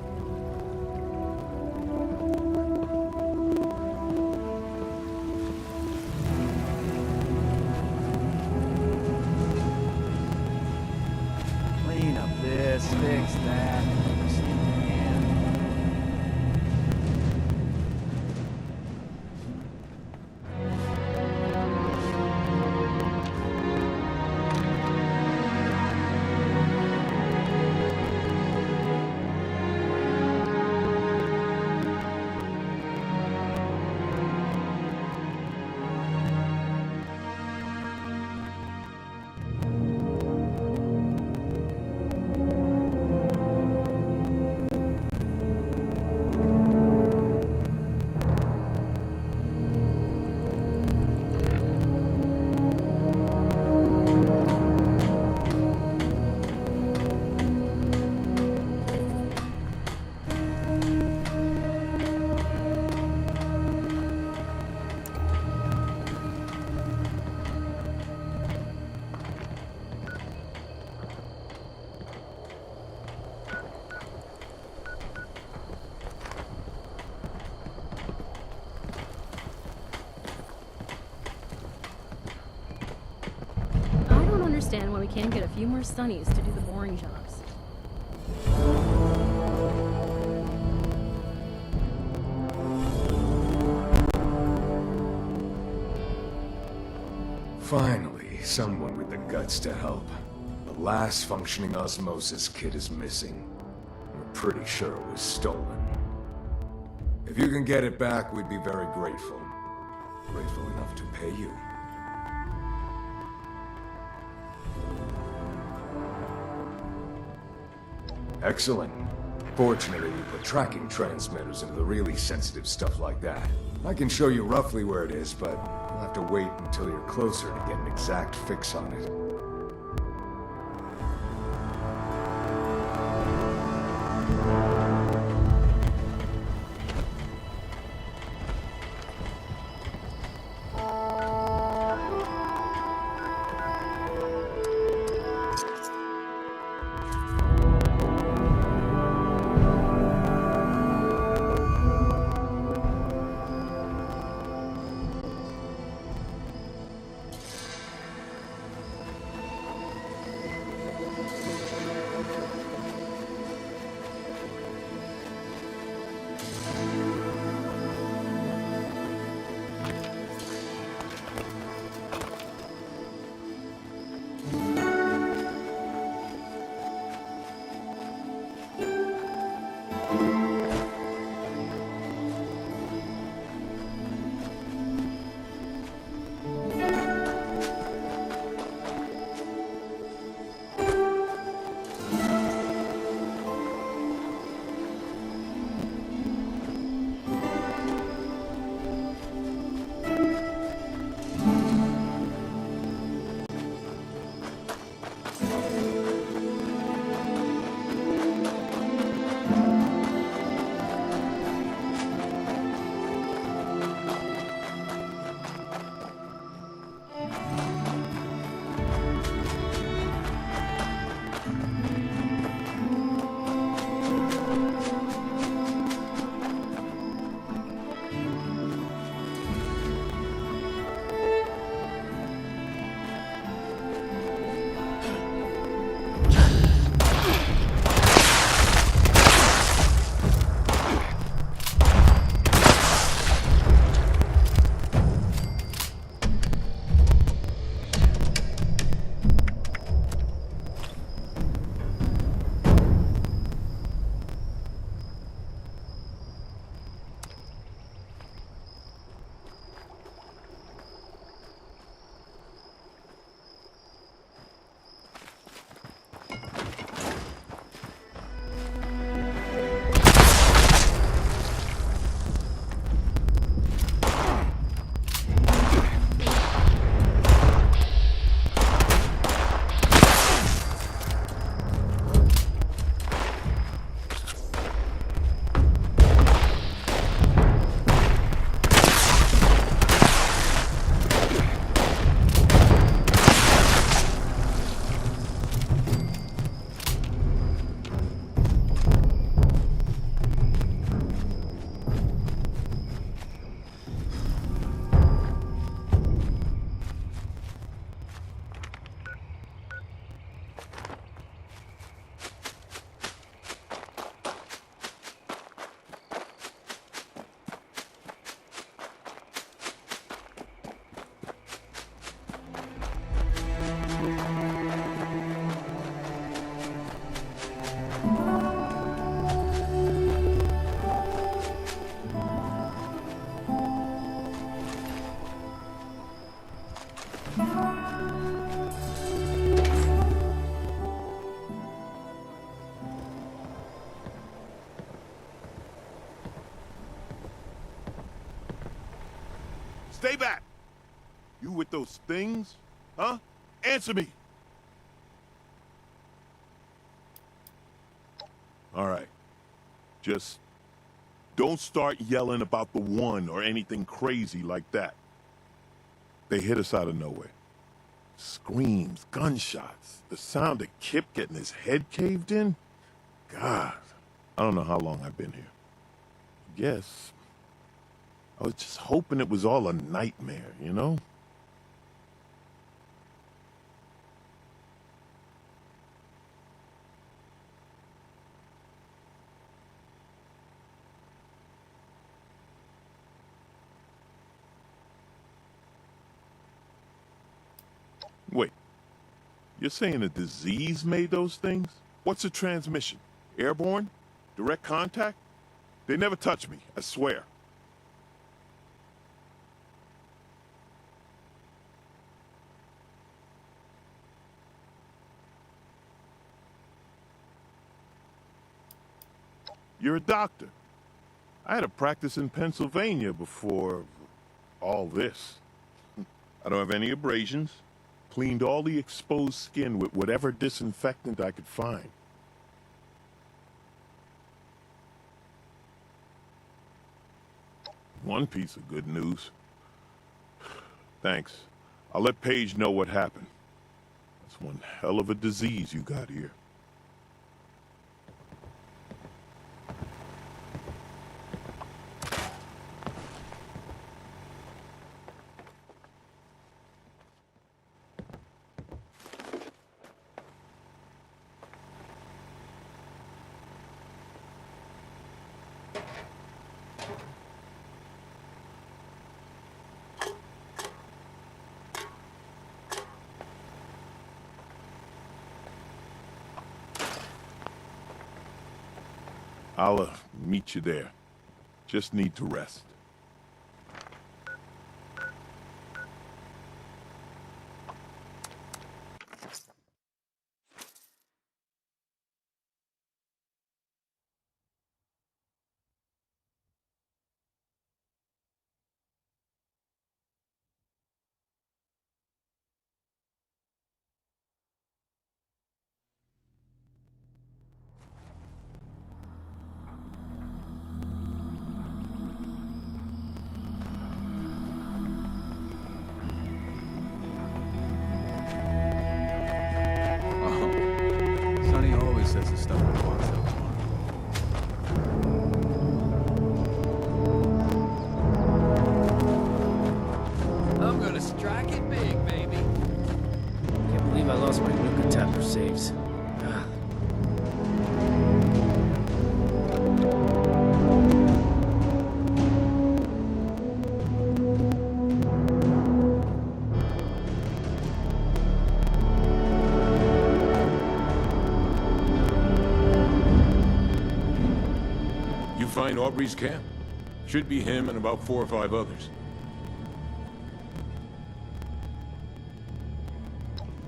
Clean up this, fix that. understand why we can't get a few more Sunnies to do the boring jobs. Finally, someone with the guts to help. The last functioning osmosis kit is missing. We're pretty sure it was stolen. If you can get it back, we'd be very grateful. Grateful enough to pay you. Excellent. Fortunately, we put tracking transmitters into the really sensitive stuff like that. I can show you roughly where it is, but you'll have to wait until you're closer to get an exact fix on it. Stay back! You with those things? Huh? Answer me! All right. Just don't start yelling about the one or anything crazy like that. They hit us out of nowhere. Screams, gunshots, the sound of Kip getting his head caved in. God, I don't know how long I've been here. Guess I was just hoping it was all a nightmare, you know? Wait, you're saying a disease made those things? What's a transmission? Airborne? Direct contact? They never touch me, I swear. You're a doctor. I had a practice in Pennsylvania before all this. I don't have any abrasions. Cleaned all the exposed skin with whatever disinfectant I could find. One piece of good news. Thanks. I'll let Paige know what happened. That's one hell of a disease you got here. I'll meet you there. Just need to rest. Sonny always says the stuff that walks out tomorrow. I'm gonna strike it big, baby. Can't believe I lost my nuka tapper saves. Ah. You find Aubrey's camp? Should be him and about 4 or 5 others.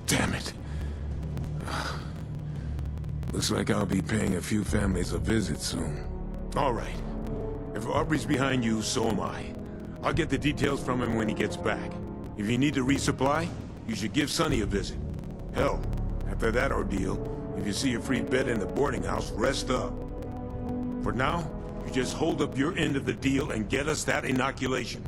Damn it. Looks like I'll be paying a few families a visit soon. All right. If Aubrey's behind you, so am I. I'll get the details from him when he gets back. If you need to resupply, you should give Sonny a visit. Hell, after that ordeal, if you see a free bed in the boarding house, rest up. For now, you just hold up your end of the deal and get us that inoculation.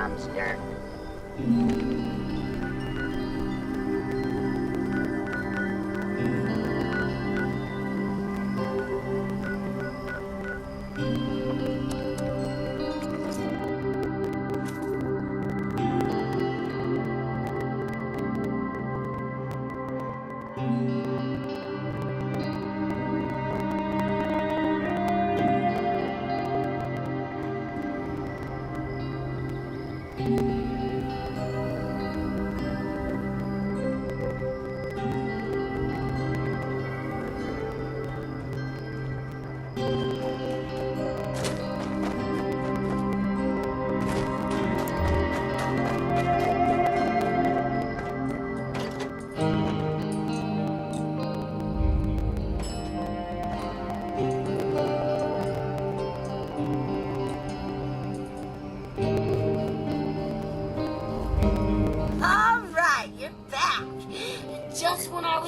dumpster.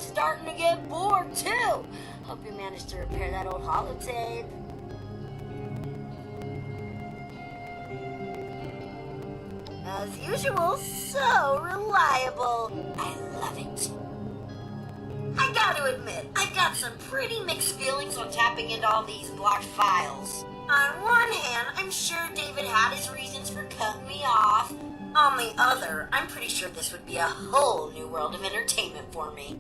was starting to get bored too. Hope you managed to repair that old holotape. As usual, so reliable. I love it. I gotta admit, I've got some pretty mixed feelings on tapping into all these blocked files. On one hand, I'm sure David had his reasons for cutting me off. On the other, I'm pretty sure this would be a whole new world of entertainment for me.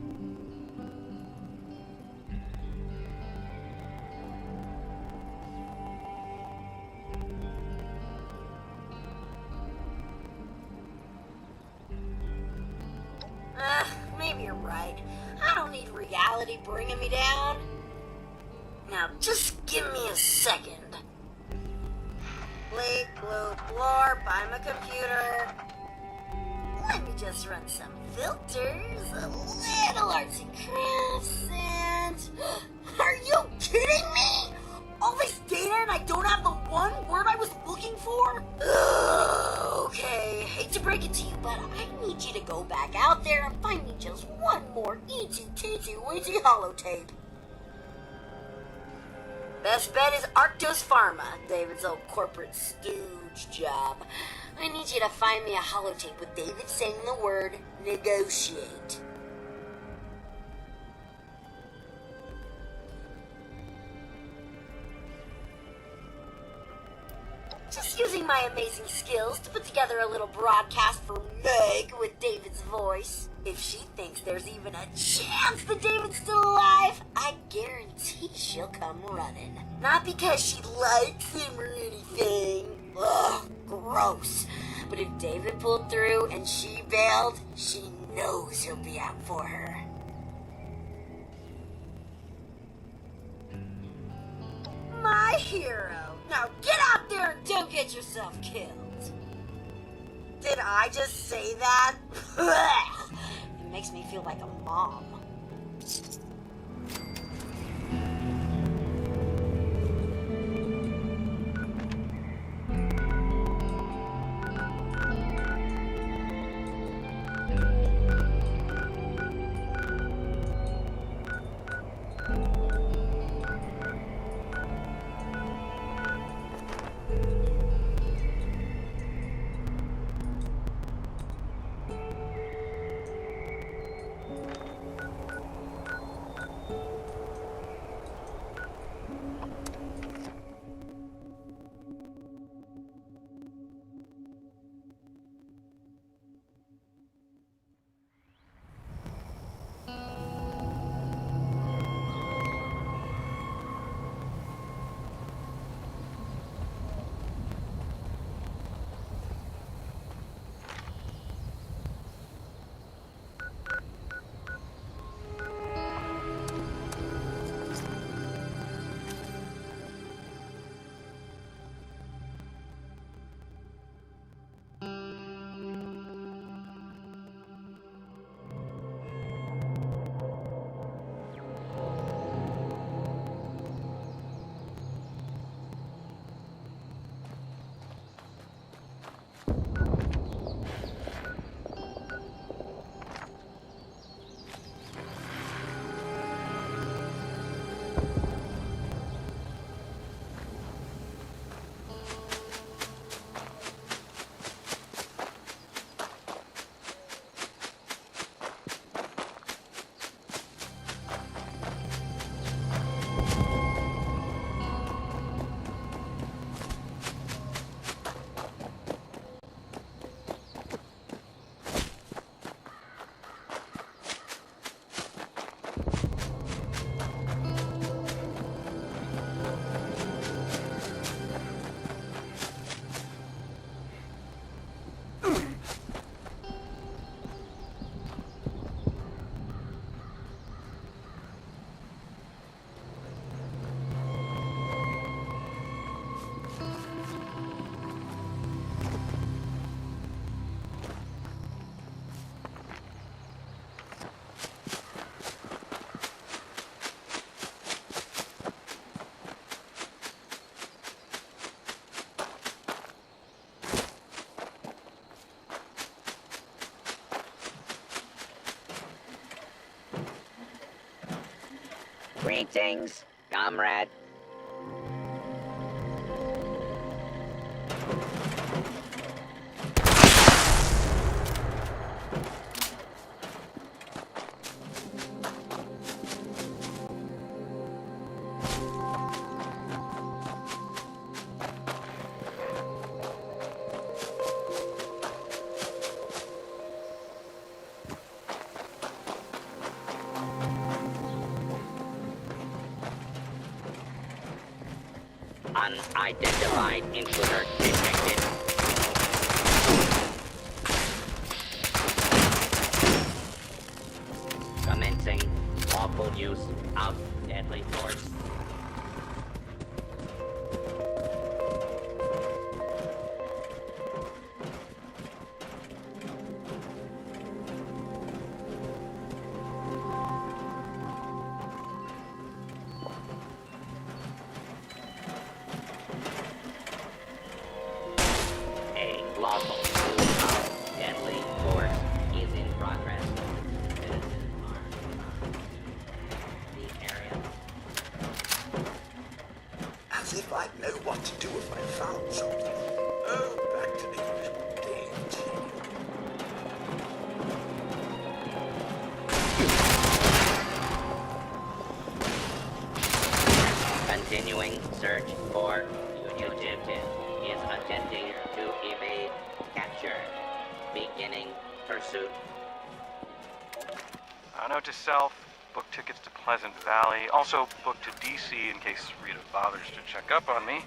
Maybe you're right. I don't need reality bringing me down. Now, just give me a second. Bleep, bloop, blorp, I'm a computer. Let me just run some filters, a little arts and crafts, and... Are you kidding me? All this data and I don't have the one word I was looking for? Okay, hate to break it to you, but I need you to go back out there and find me just one more easy-teasy-weasy holotape. Best bet is Arctos Pharma, David's old corporate stooge job. I need you to find me a holotape with David saying the word negotiate. Just using my amazing skills to put together a little broadcast for Meg with David's voice. If she thinks there's even a chance that David's still alive, I guarantee she'll come running. Not because she likes him or anything. Ugh, gross. But if David pulled through and she bailed, she knows he'll be out for her. My hero. Now get out there and don't get yourself killed. Did I just say that? It makes me feel like a mom. Greetings, comrade. Unidentified intruder detected. Commencing lawful use of deadly force. Lawful use of deadly force is in progress. The area. As if I'd know what to do if I found something. Oh, back to the usual days. Continuing search for fugitive is attempting to evade capture. Beginning pursuit. Note to self, book tickets to Pleasant Valley. Also book to DC in case Rita bothers to check up on me.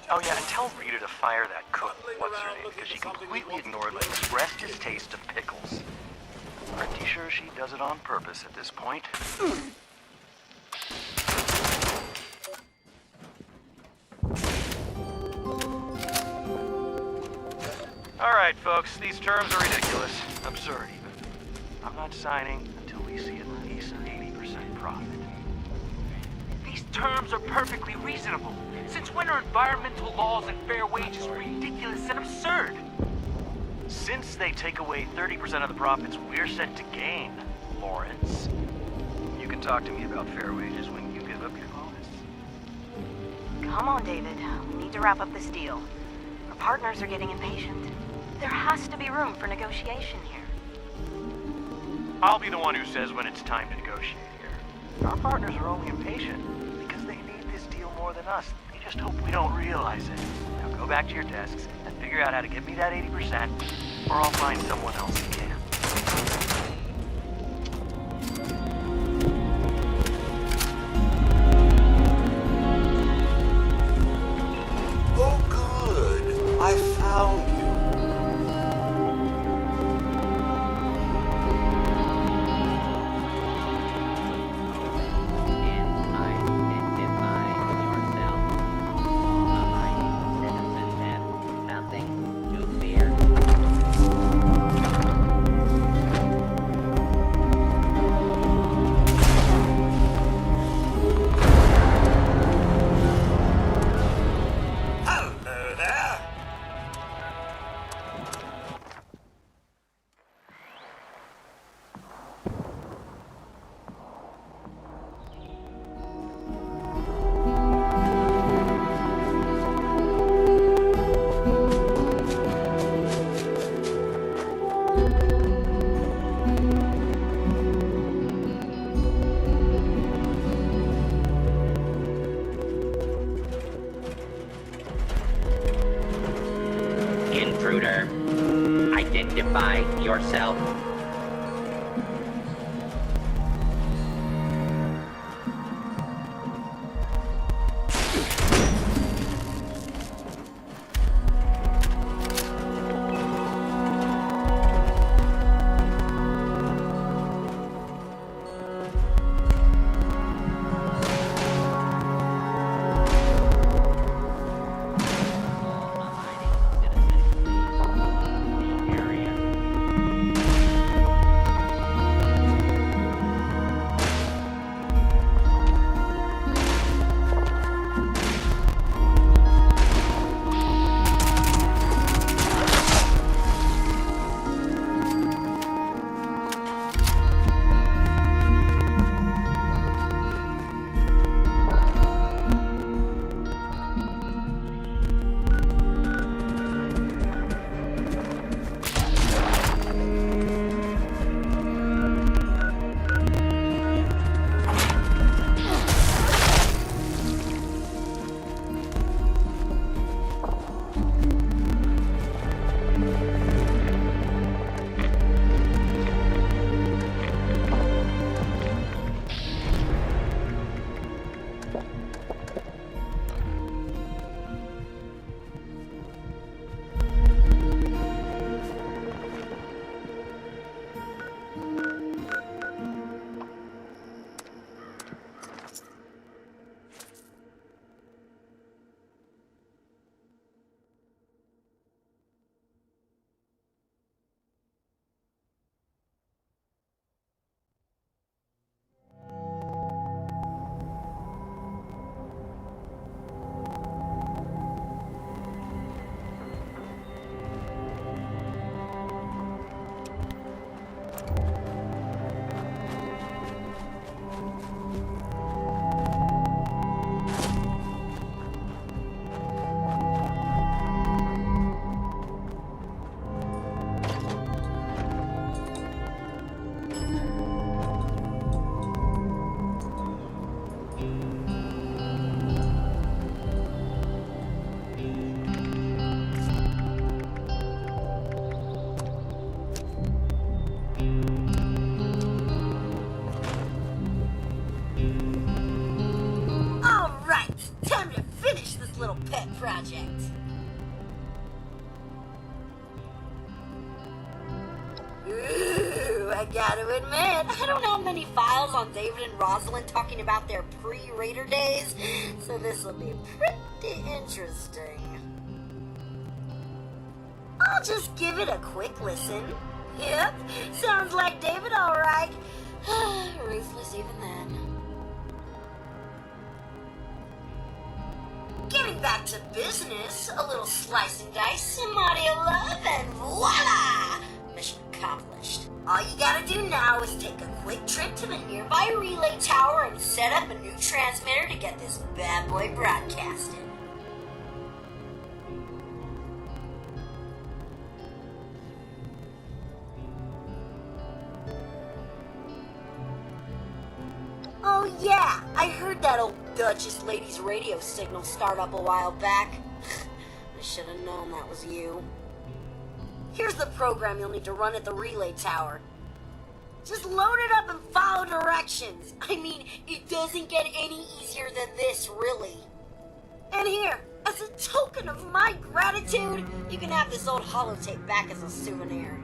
Oh yeah, and tell Rita to fire that cook, what's her name, because she completely ignored my expressed distaste of pickles. Pretty sure she does it on purpose at this point. Alright, folks, these terms are ridiculous. Absurd, even. I'm not signing until we see at least 80% profit. These terms are perfectly reasonable. Since when are environmental laws and fair wages ridiculous and absurd? Since they take away 30% of the profits we're set to gain, Lawrence. You can talk to me about fair wages when you give up your bonus. Come on, David. We need to wrap up this deal. Our partners are getting impatient. There has to be room for negotiation here. I'll be the one who says when it's time to negotiate here. Our partners are only impatient because they need this deal more than us. They just hope we don't realize it. Now go back to your desks and figure out how to get me that 80%, or I'll find someone else who can. Oh, good. I found you. Intruder, identify yourself. nice little pet project. Ooh, I gotta admit, I don't have many files on David and Rosalind talking about their pre-Raider days, so this will be pretty interesting. I'll just give it a quick listen. Yep, sounds like David alright. Ruthless even then. Getting back to business, a little slice and dice, some audio love, and voila! Mission accomplished. All you gotta do now is take a quick trip to the nearby relay tower and set up a new transmitter to get this bad boy broadcasted. Oh yeah, I heard that old Duchess lady's radio signal start up a while back. I should have known that was you. Here's the program you'll need to run at the relay tower. Just load it up and follow directions. I mean, it doesn't get any easier than this, really. And here, as a token of my gratitude, you can have this old holotape back as a souvenir.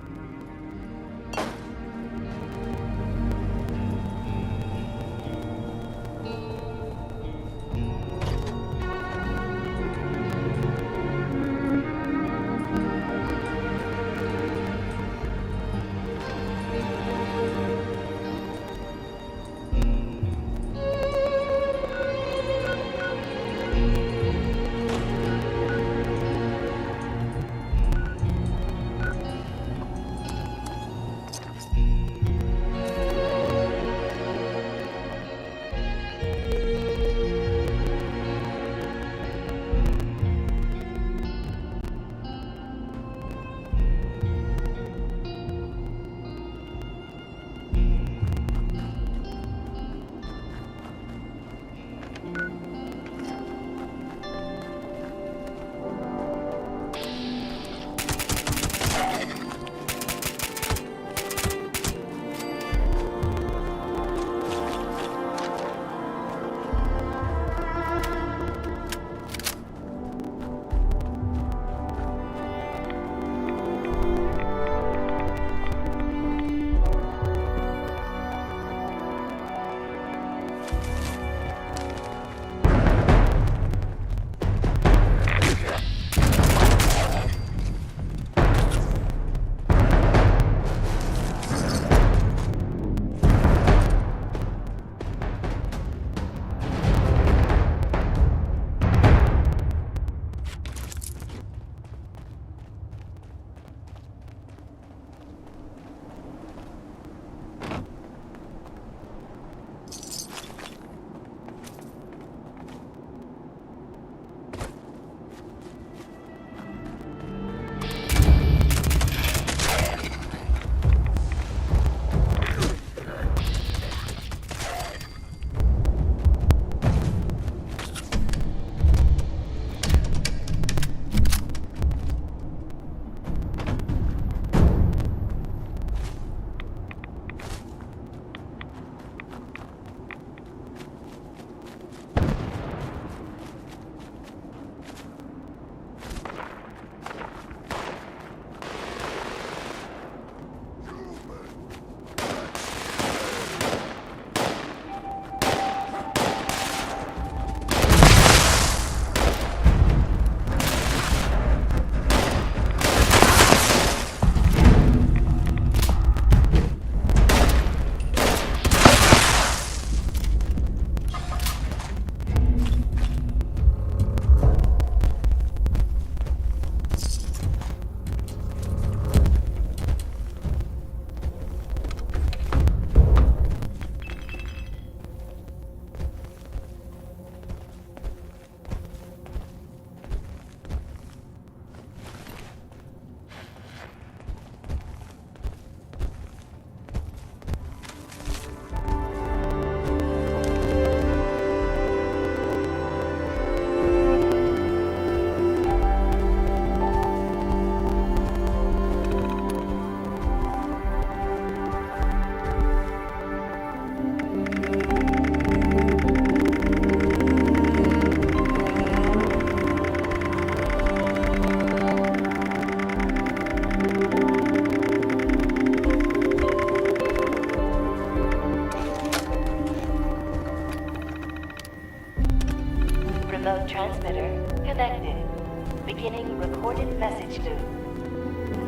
Hello, transmitter. Connected. Beginning recorded message loop.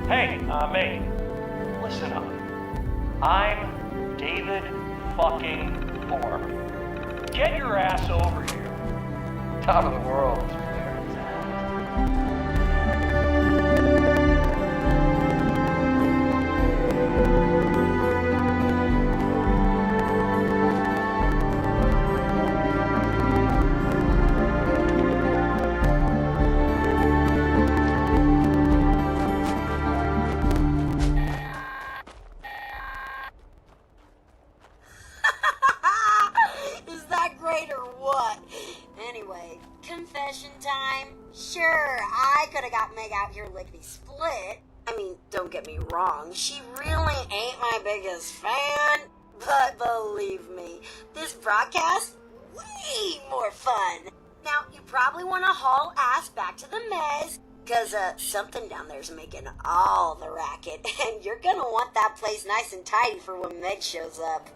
Hey, mate. Listen up. I'm David fucking Moore. Get your ass over here. Top of the world is where it's at. Is that great or what? Anyway, confession time. Sure, I could have got Meg out here lickety-split. I mean, don't get me wrong, she really ain't my biggest fan. But believe me, this broadcast, way more fun. Now, you probably want to haul ass back to the mez, cause something down there's making all the racket, and you're gonna want that place nice and tidy for when Meg shows up.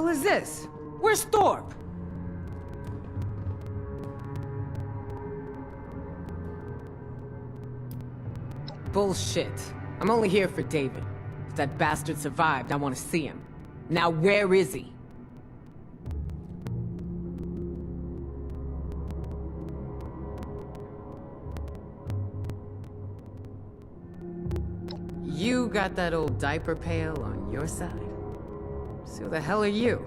hell is this? Where's Thorpe? Bullshit. I'm only here for David. If that bastard survived, I want to see him. Now where is he? You got that old diaper pail on your side? So who the hell are you?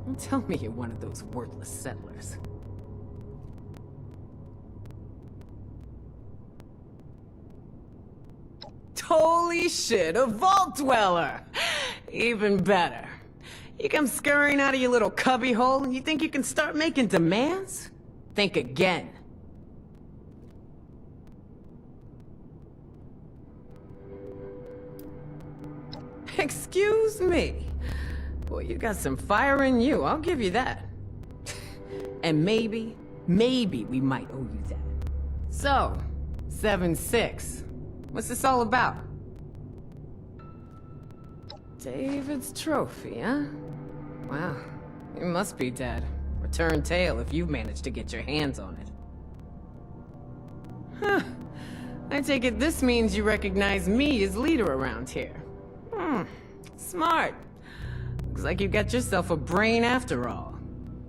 Don't tell me you're one of those worthless settlers. Holy shit, a vault dweller! Even better. You come scurrying out of your little cubbyhole and you think you can start making demands? Think again. Excuse me. Boy, you got some fire in you, I'll give you that. And maybe we might owe you that. So, 7-6. What's this all about? David's trophy, huh? Wow, you must be dead. Return tale if you've managed to get your hands on it. Huh. I take it this means you recognize me as leader around here. Smart. Looks like you got yourself a brain after all.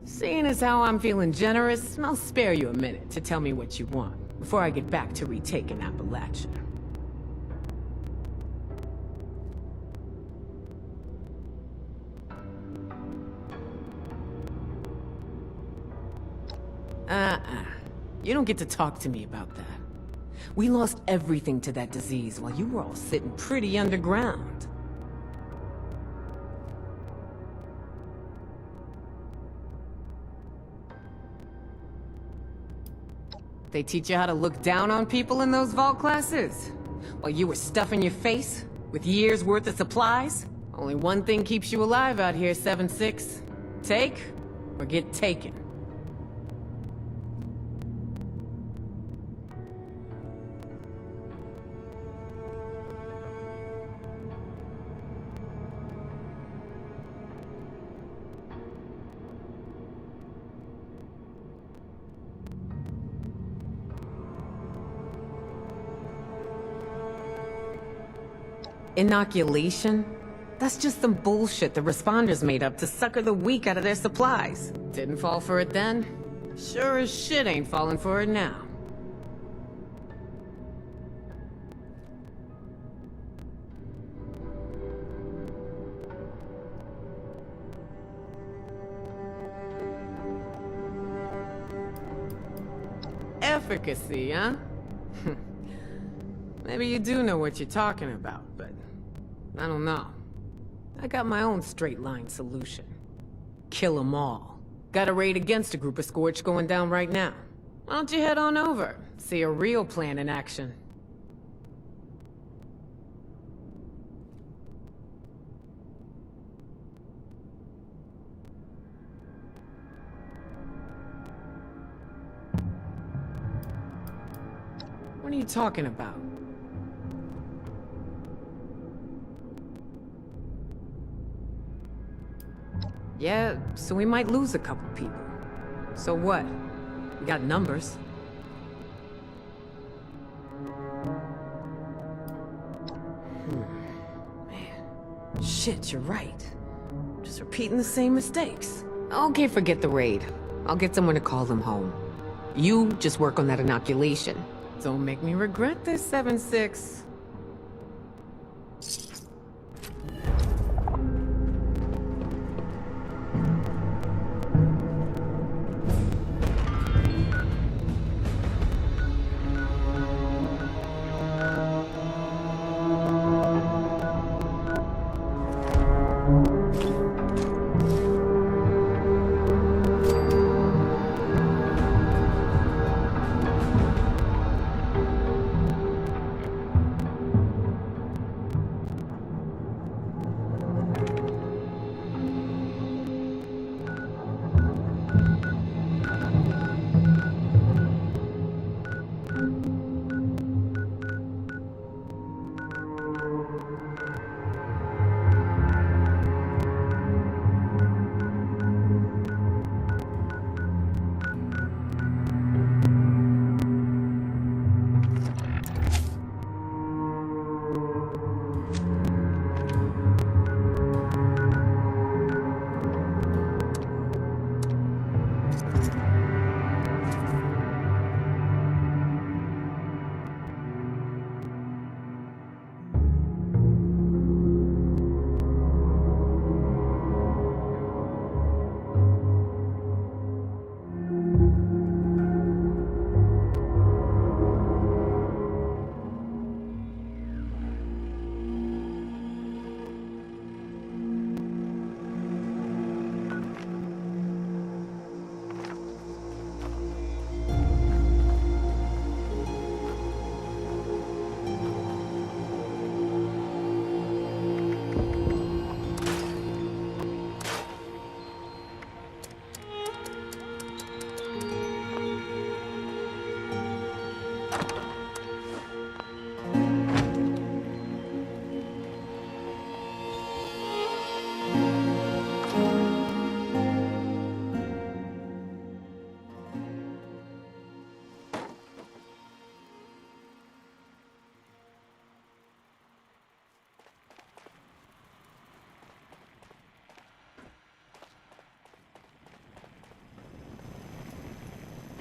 Seeing as how I'm feeling generous, I'll spare you a minute to tell me what you want before I get back to retaking Appalachia. You don't get to talk to me about that. We lost everything to that disease while you were all sitting pretty underground. They teach you how to look down on people in those vault classes? While you were stuffing your face with years' worth of supplies? Only one thing keeps you alive out here, 7-6. Take or get taken. Inoculation? That's just some bullshit the responders made up to sucker the weak out of their supplies. Didn't fall for it then? Sure as shit ain't falling for it now. Efficacy, huh? Maybe you do know what you're talking about, but I don't know. I got my own straight-line solution. Kill 'em all. Got a raid against a group of Scorch going down right now. Why don't you head on over, see a real plan in action? What are you talking about? Yeah, so we might lose a couple people. So what? We got numbers. Man. Shit, you're right. Just repeating the same mistakes. Okay, forget the raid. I'll get someone to call them home. You just work on that inoculation. Don't make me regret this, 7-6.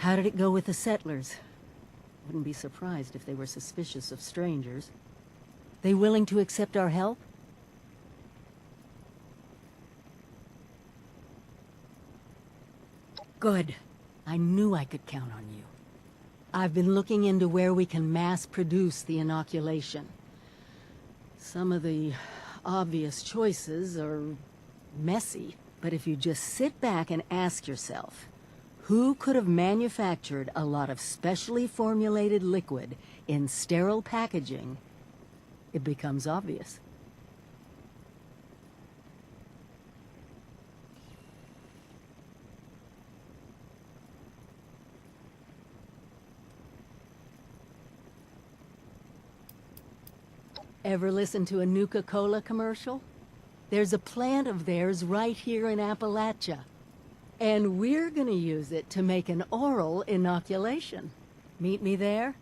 How did it go with the settlers? Wouldn't be surprised if they were suspicious of strangers. They willing to accept our help? Good. I knew I could count on you. I've been looking into where we can mass produce the inoculation. Some of the obvious choices are messy, but if you just sit back and ask yourself, who could have manufactured a lot of specially formulated liquid in sterile packaging, it becomes obvious. Ever listen to a Nuka-Cola commercial? There's a plant of theirs right here in Appalachia. And we're gonna use it to make an oral inoculation. Meet me there?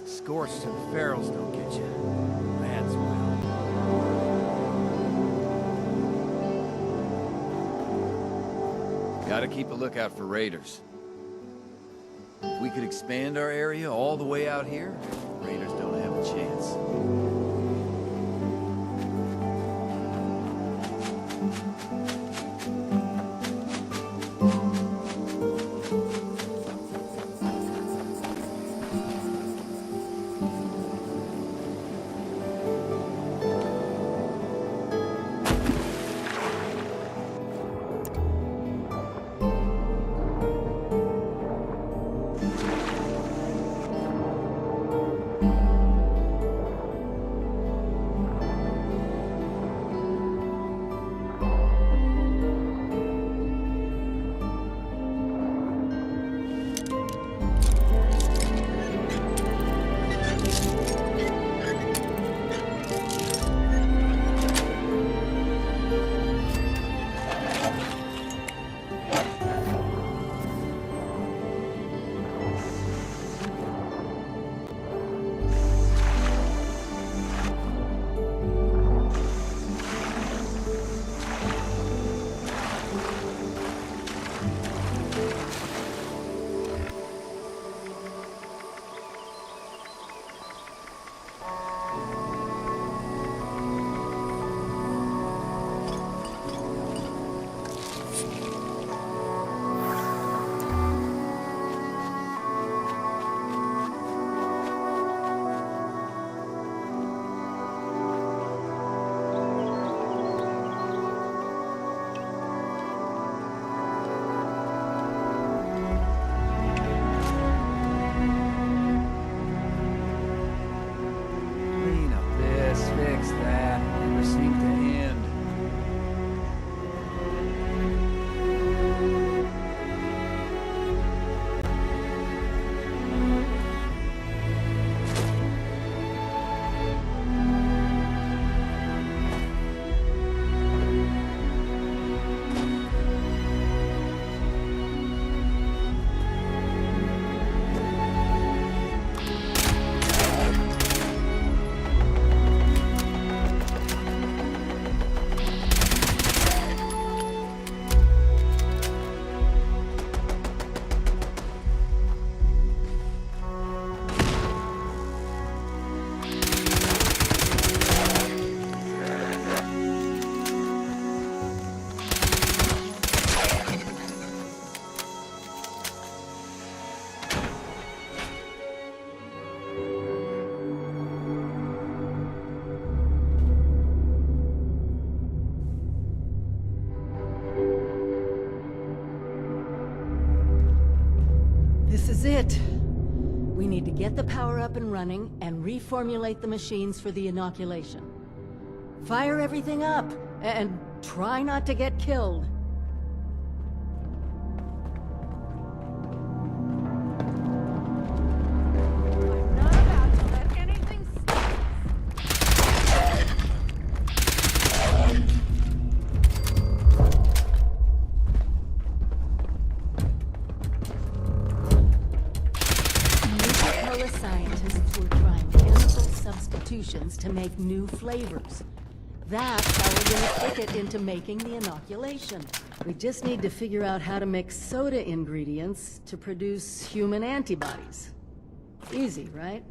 Scorched to the ferals don't get you. That's well. Gotta keep a lookout for raiders. If we could expand our area all the way out here, raiders don't have a chance. is it. We need to get the power up and running and reformulate the machines for the inoculation. Fire everything up, and try not to get killed. To make new flavors. That's how we're going to trick it into making the inoculation. We just need to figure out how to mix soda ingredients to produce human antibodies. Easy, right?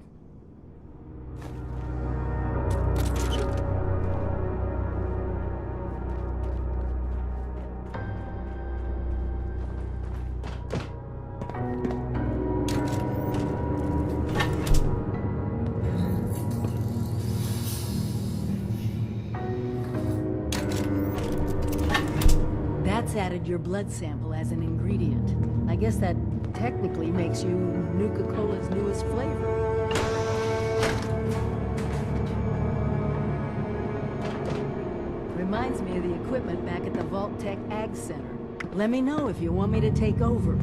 Added your blood sample as an ingredient. I guess that technically makes you Nuka-Cola's newest flavor. Reminds me of the equipment back at the Vault Tech Ag Center. Let me know if you want me to take over.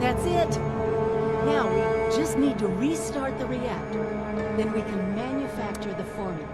That's it! Now we just need to restart the reactor. Then we can manufacture the formula.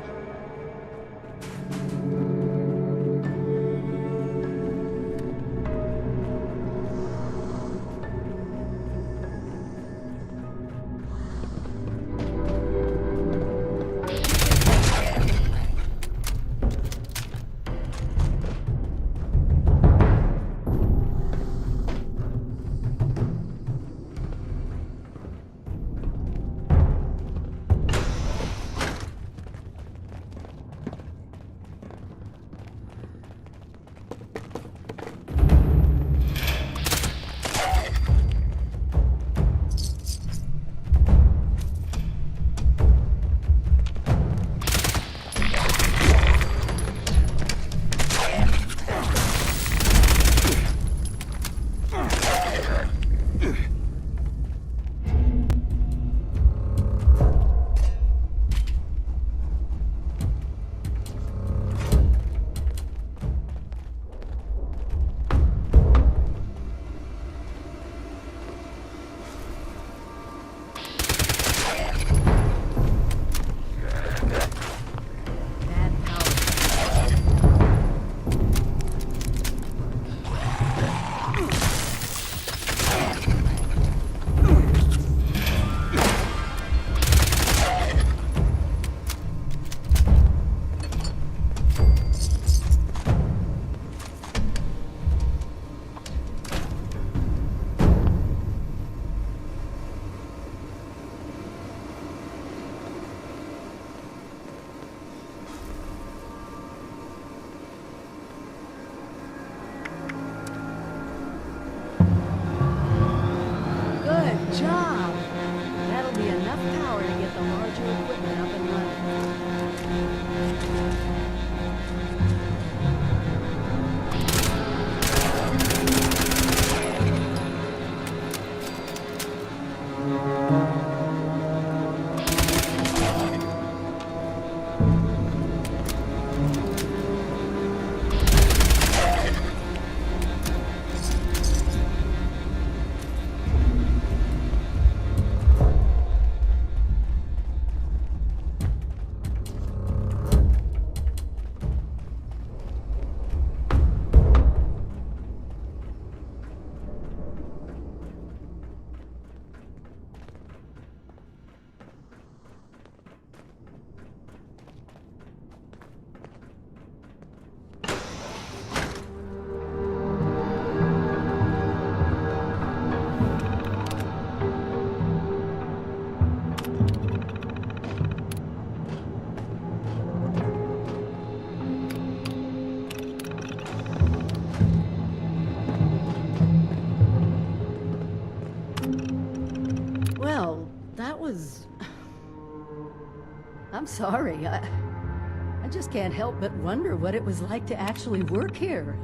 I'm sorry. I just can't help but wonder what it was like to actually work here.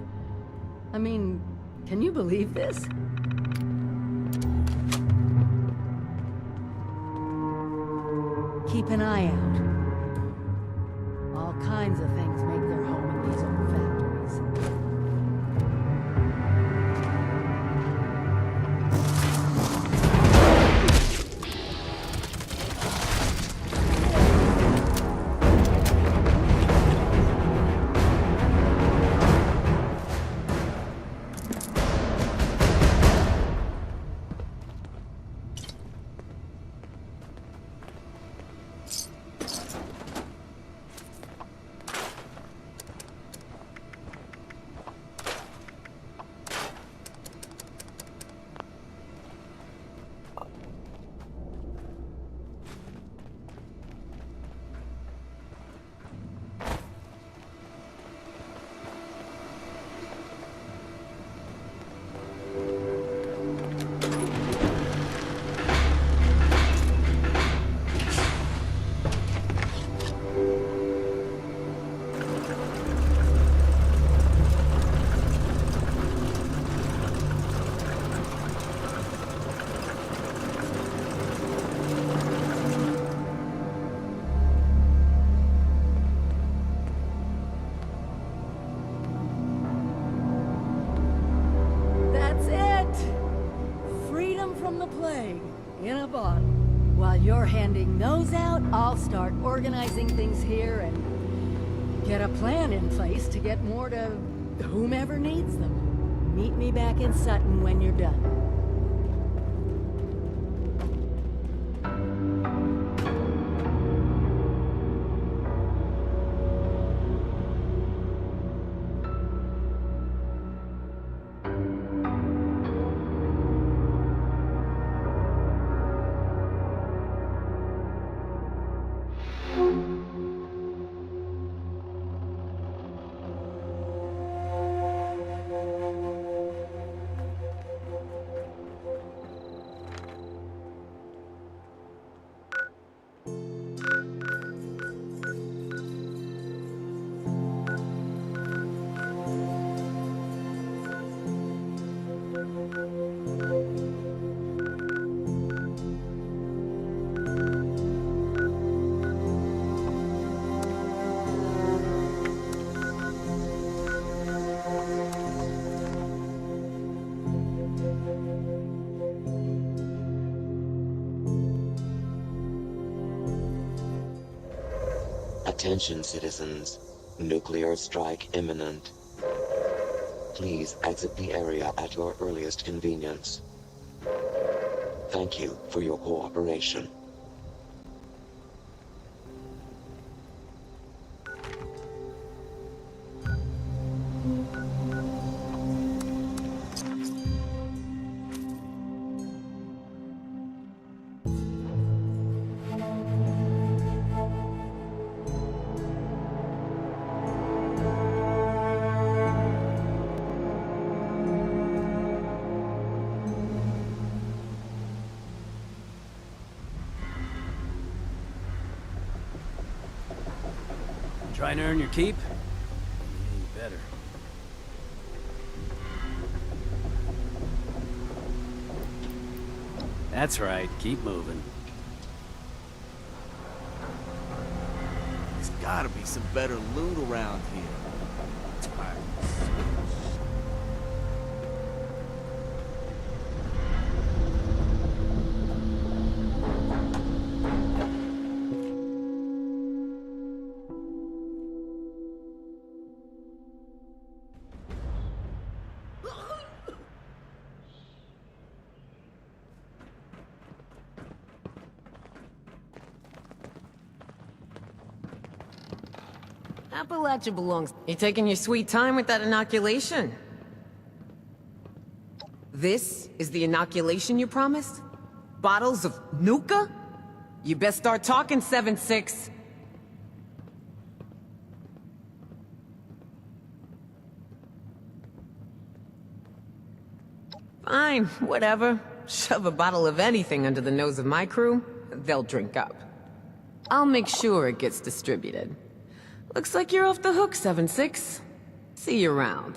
I mean, can you believe this? keep an eye out. All kinds of things make their home in these old factories. That's it! Freedom from the plague, in a bottle. While you're handing those out, I'll start organizing things here and get a plan in place to get more to whomever needs them. Meet me back in Sutton when you're done. Attention, citizens. Nuclear strike imminent. Please exit the area at your earliest convenience. Thank you for your cooperation. Trying to earn your keep? You better. That's right, keep moving. There's gotta be some better loot around here. Appalachia belongs. You taking your sweet time with that inoculation? This is the inoculation you promised? Bottles of Nuka? You best start talking, 7-6. Fine, whatever. Shove a bottle of anything under the nose of my crew, they'll drink up. I'll make sure it gets distributed. Looks like you're off the hook, 7-6. See you around.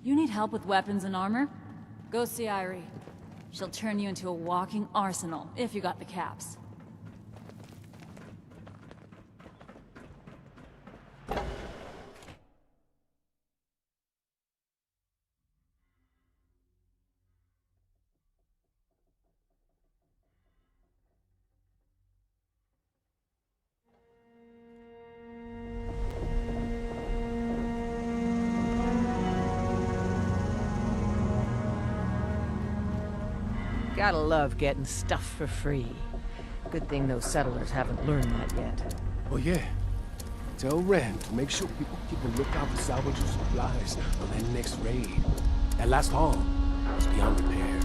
You need help with weapons and armor? Go see Irie. She'll turn you into a walking arsenal, if you got the caps. Gotta love getting stuff for free. Good thing those settlers haven't learned that yet. Oh yeah. Tell Ren to make sure people keep a lookout for salvageable supplies on that next raid. That last haul is beyond repair.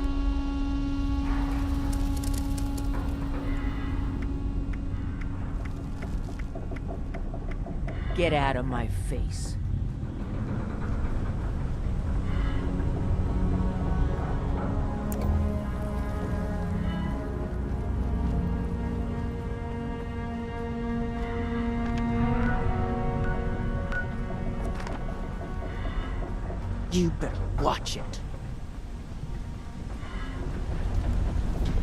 Get out of my face. You better watch it.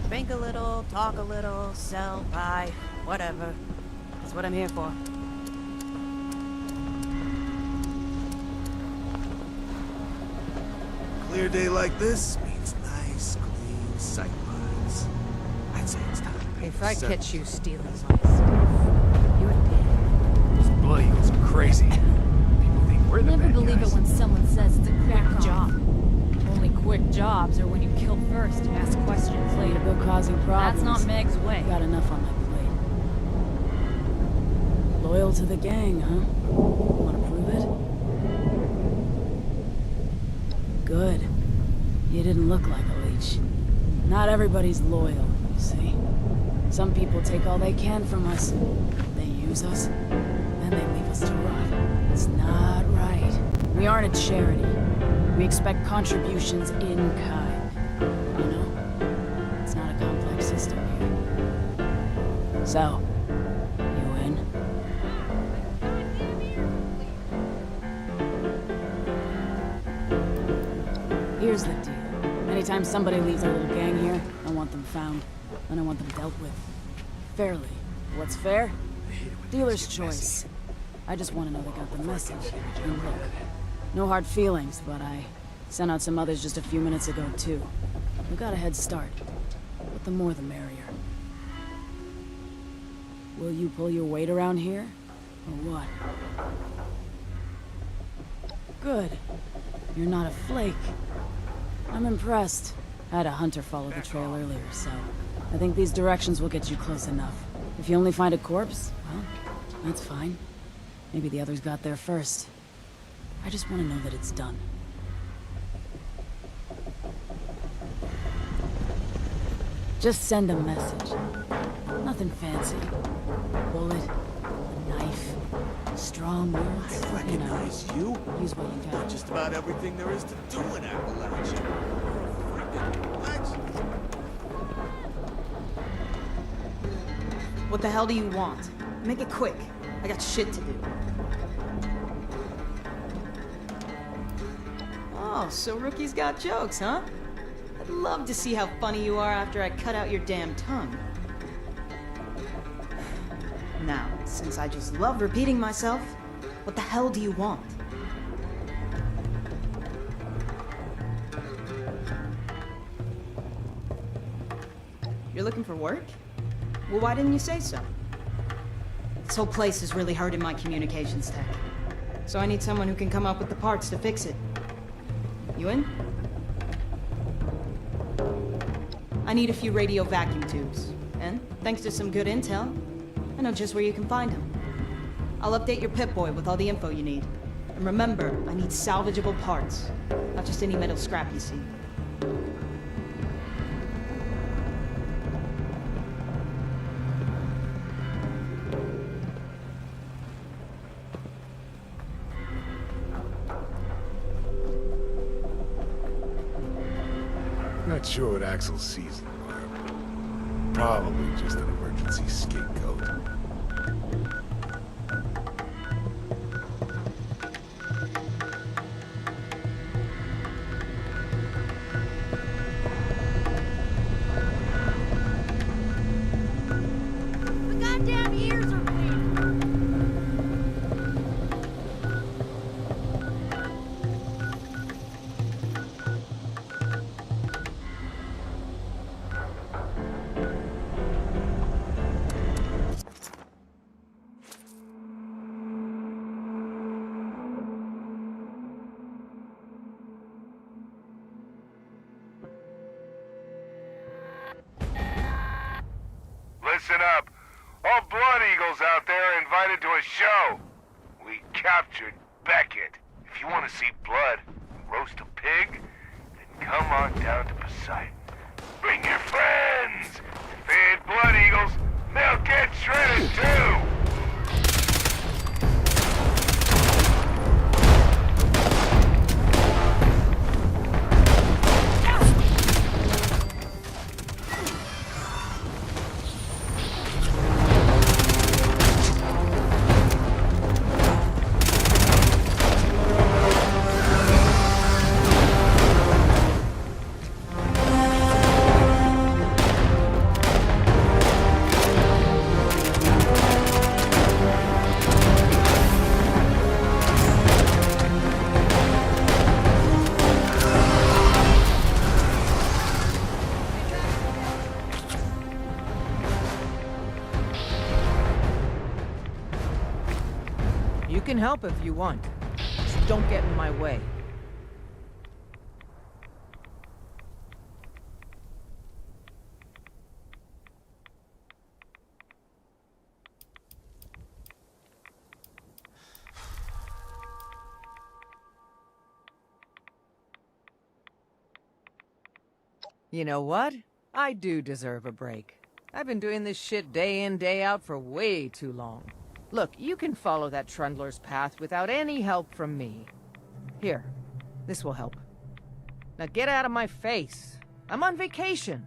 Think a little, talk a little, sell, buy, whatever. That's what I'm here for. Clear day like this means nice, clean sightlines. I'd say it's time to pay If for I settlers. catch you stealing my stuff, you're dead. This bloody was crazy. We're the Never bad believe guys. it when someone says it's a quick job. Only quick jobs are when you kill first and ask questions Way to later. go causing problems. That's not Meg's way. Got enough on my plate. Loyal to the gang, huh? Wanna prove it? Good. You didn't look like a leech. Not everybody's loyal, you see. Some people take all they can from us. They use us, then they leave us to rot. It's not right. We aren't a charity. We expect contributions in kind. You know? It's not a complex system here. So, you in? Here's the deal. Anytime somebody leaves our little gang here, I want them found. And I want them dealt with. Fairly. What's fair? Dealer's choice. I just want to know they got the message. And look, no hard feelings, but I sent out some others just a few minutes ago, too. We got a head start. But the more the merrier. Will you pull your weight around here? Or what? Good. You're not a flake. I'm impressed. I had a hunter follow the trail earlier, so I think these directions will get you close enough. If you only find a corpse, well, that's fine. Maybe the others got there first. I just want to know that it's done. Just send a message. Nothing fancy. A bullet, a knife, strong words. I recognize you. Use what you got. Just about everything there is to do in Appalachia. Freaking legend. What the hell do you want? Make it quick. I got shit to do. Oh, so Rookie's got jokes, huh? I'd love to see how funny you are after I cut out your damn tongue. Now, since I just love repeating myself, what the hell do you want? You're looking for work? Well, why didn't you say so? This whole place is really hurting my communications tech. So I need someone who can come up with the parts to fix it. You in? I need a few radio vacuum tubes. And, thanks to some good intel, I know just where you can find them. I'll update your Pip-Boy with all the info you need. And remember, I need salvageable parts. Not just any metal scrap you see. Not sure what Axel sees in the lab. Probably just an emergency scapegoat. Listen up. All Blood Eagles out there are invited to a show. We captured Beckett. If you want to see blood, roast a pig, then come on down to Poseidon. Bring your friends! If they ain't Blood Eagles, they'll get shredded too! You can help if you want. Just don't get in my way. You know what? I do deserve a break. I've been doing this shit day in, day out for way too long. Look, you can follow that Trundler's path without any help from me. Here, this will help. Now get out of my face. I'm on vacation.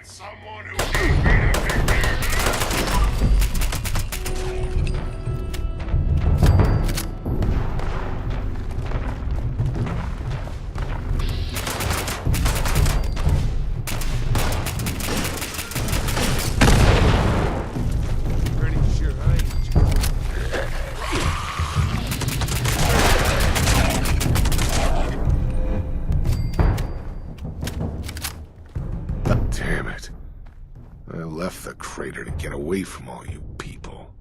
Someone who gave me Damn it. I left the crater to get away from all you people.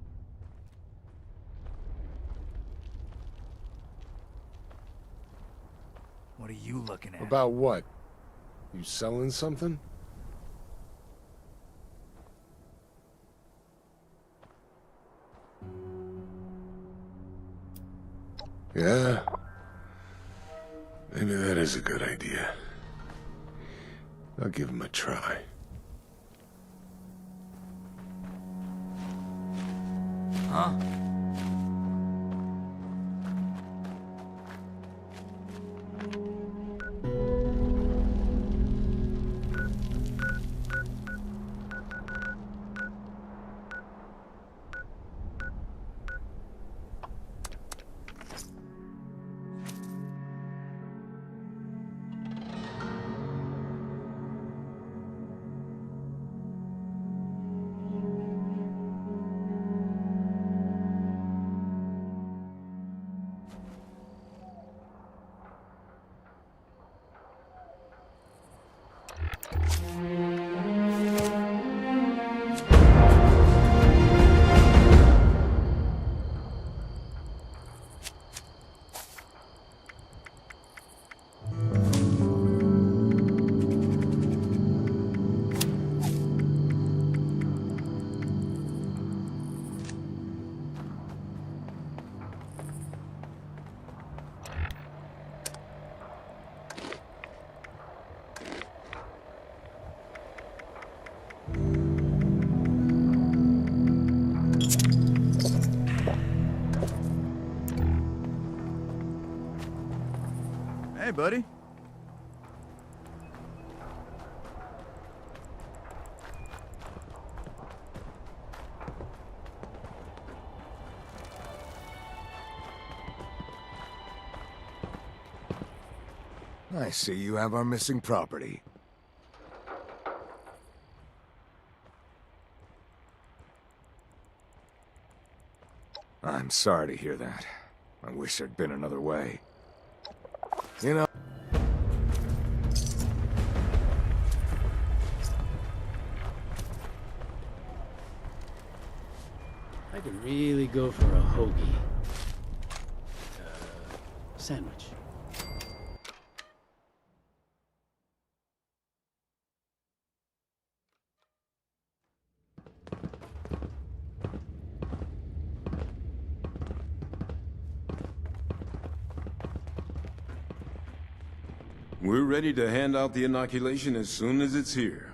What are you looking at? About what? You selling something? Yeah? Maybe that is a good idea. I'll give him a try. Huh? Hey, buddy. I see you have our missing property. I'm sorry to hear that. I wish there'd been another way. You know... I could really go for a hoagie. Sandwich. We're ready to hand out the inoculation as soon as it's here.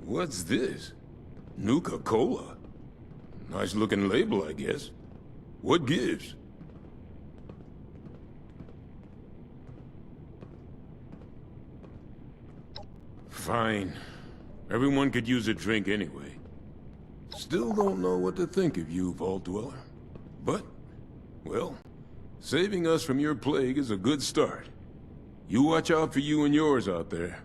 What's this? Nuka-Cola? Nice looking label, I guess. What gives? Fine. Everyone could use a drink anyway. Still don't know what to think of you, Vault Dweller. But, well, saving us from your plague is a good start. You watch out for you and yours out there.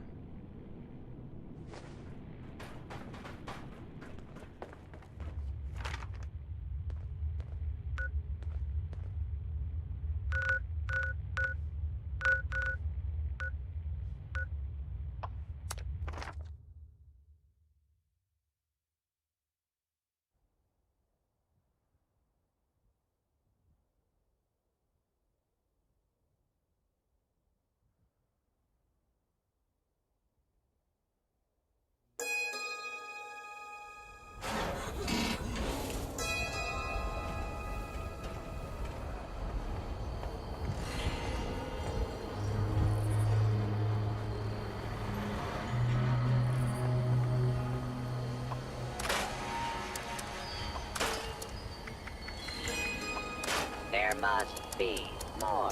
There must be more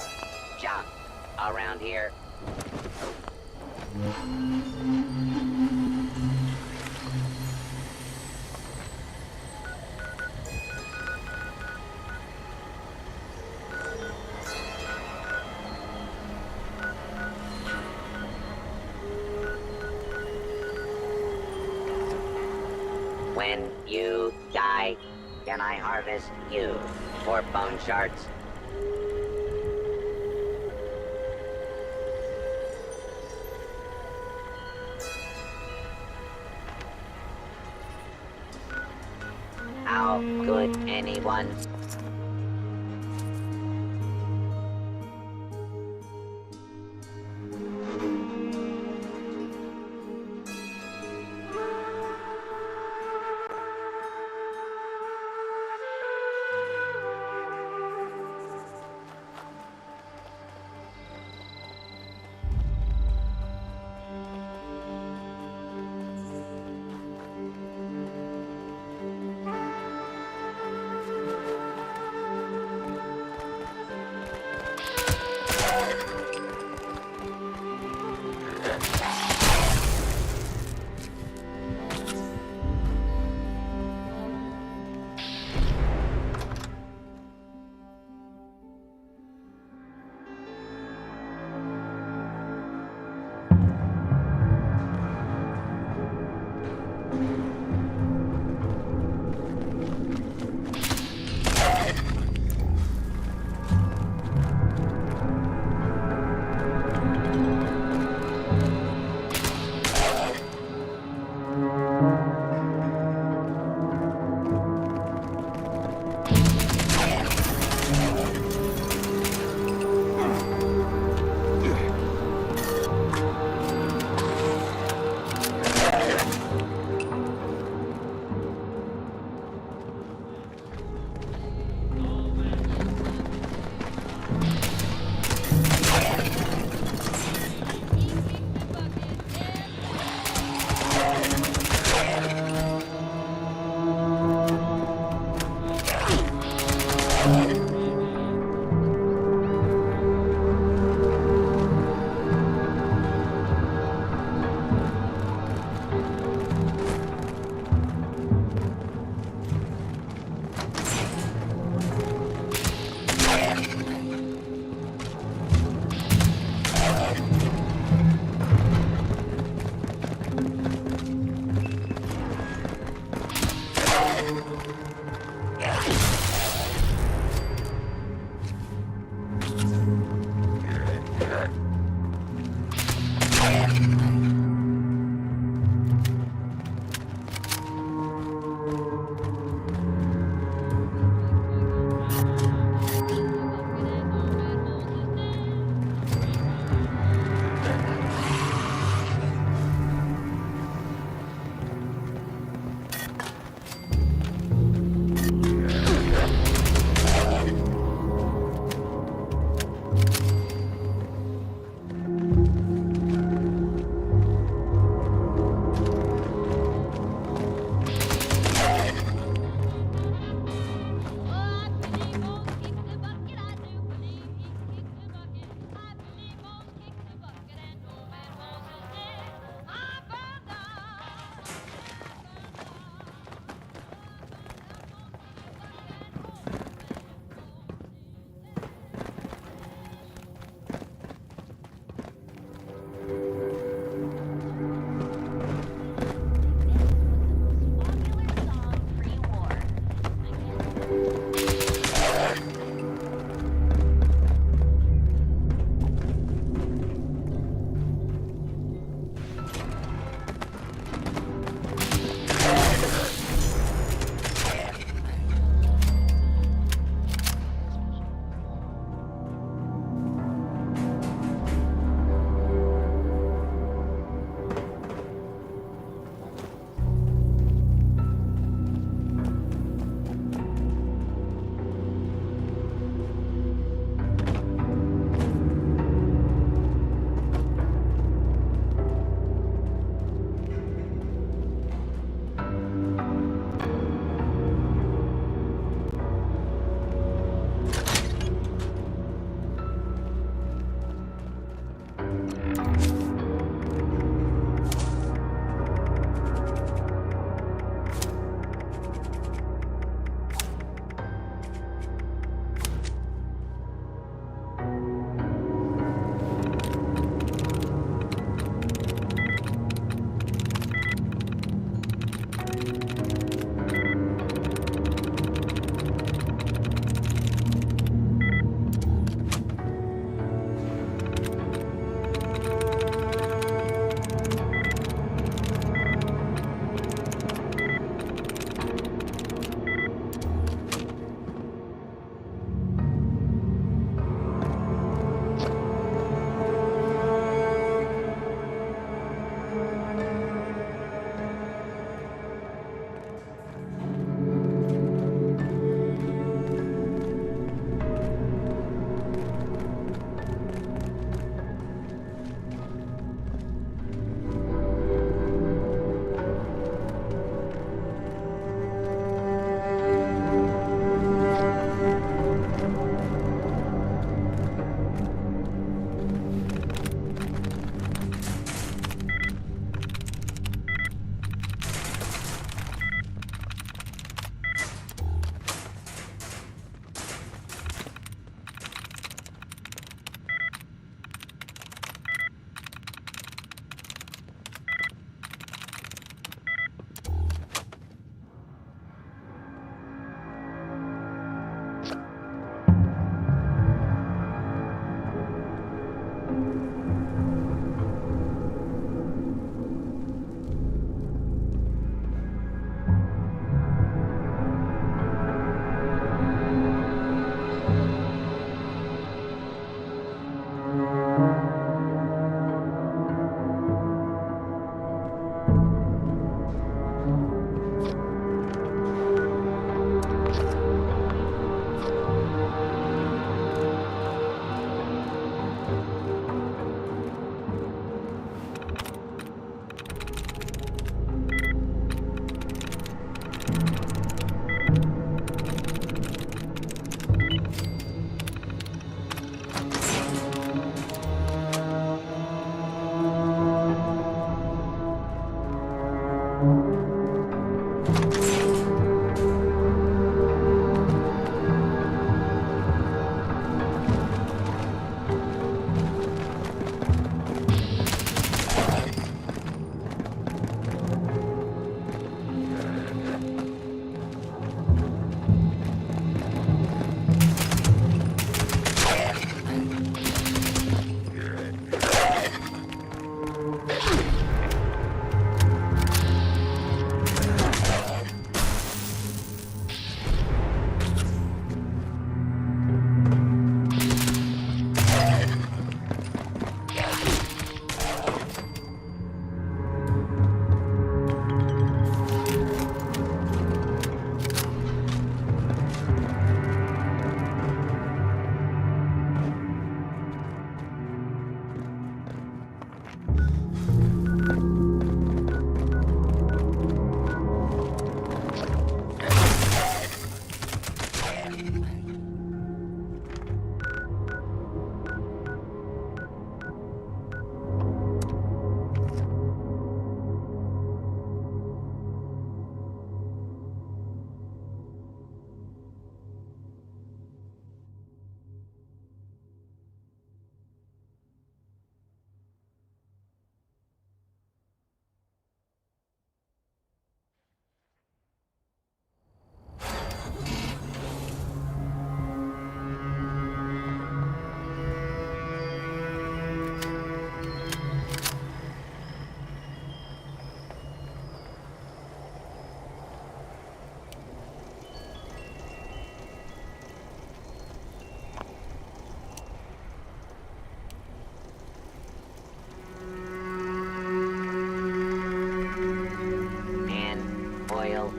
junk around here. When you die, can I harvest you for bone shards? How could anyone?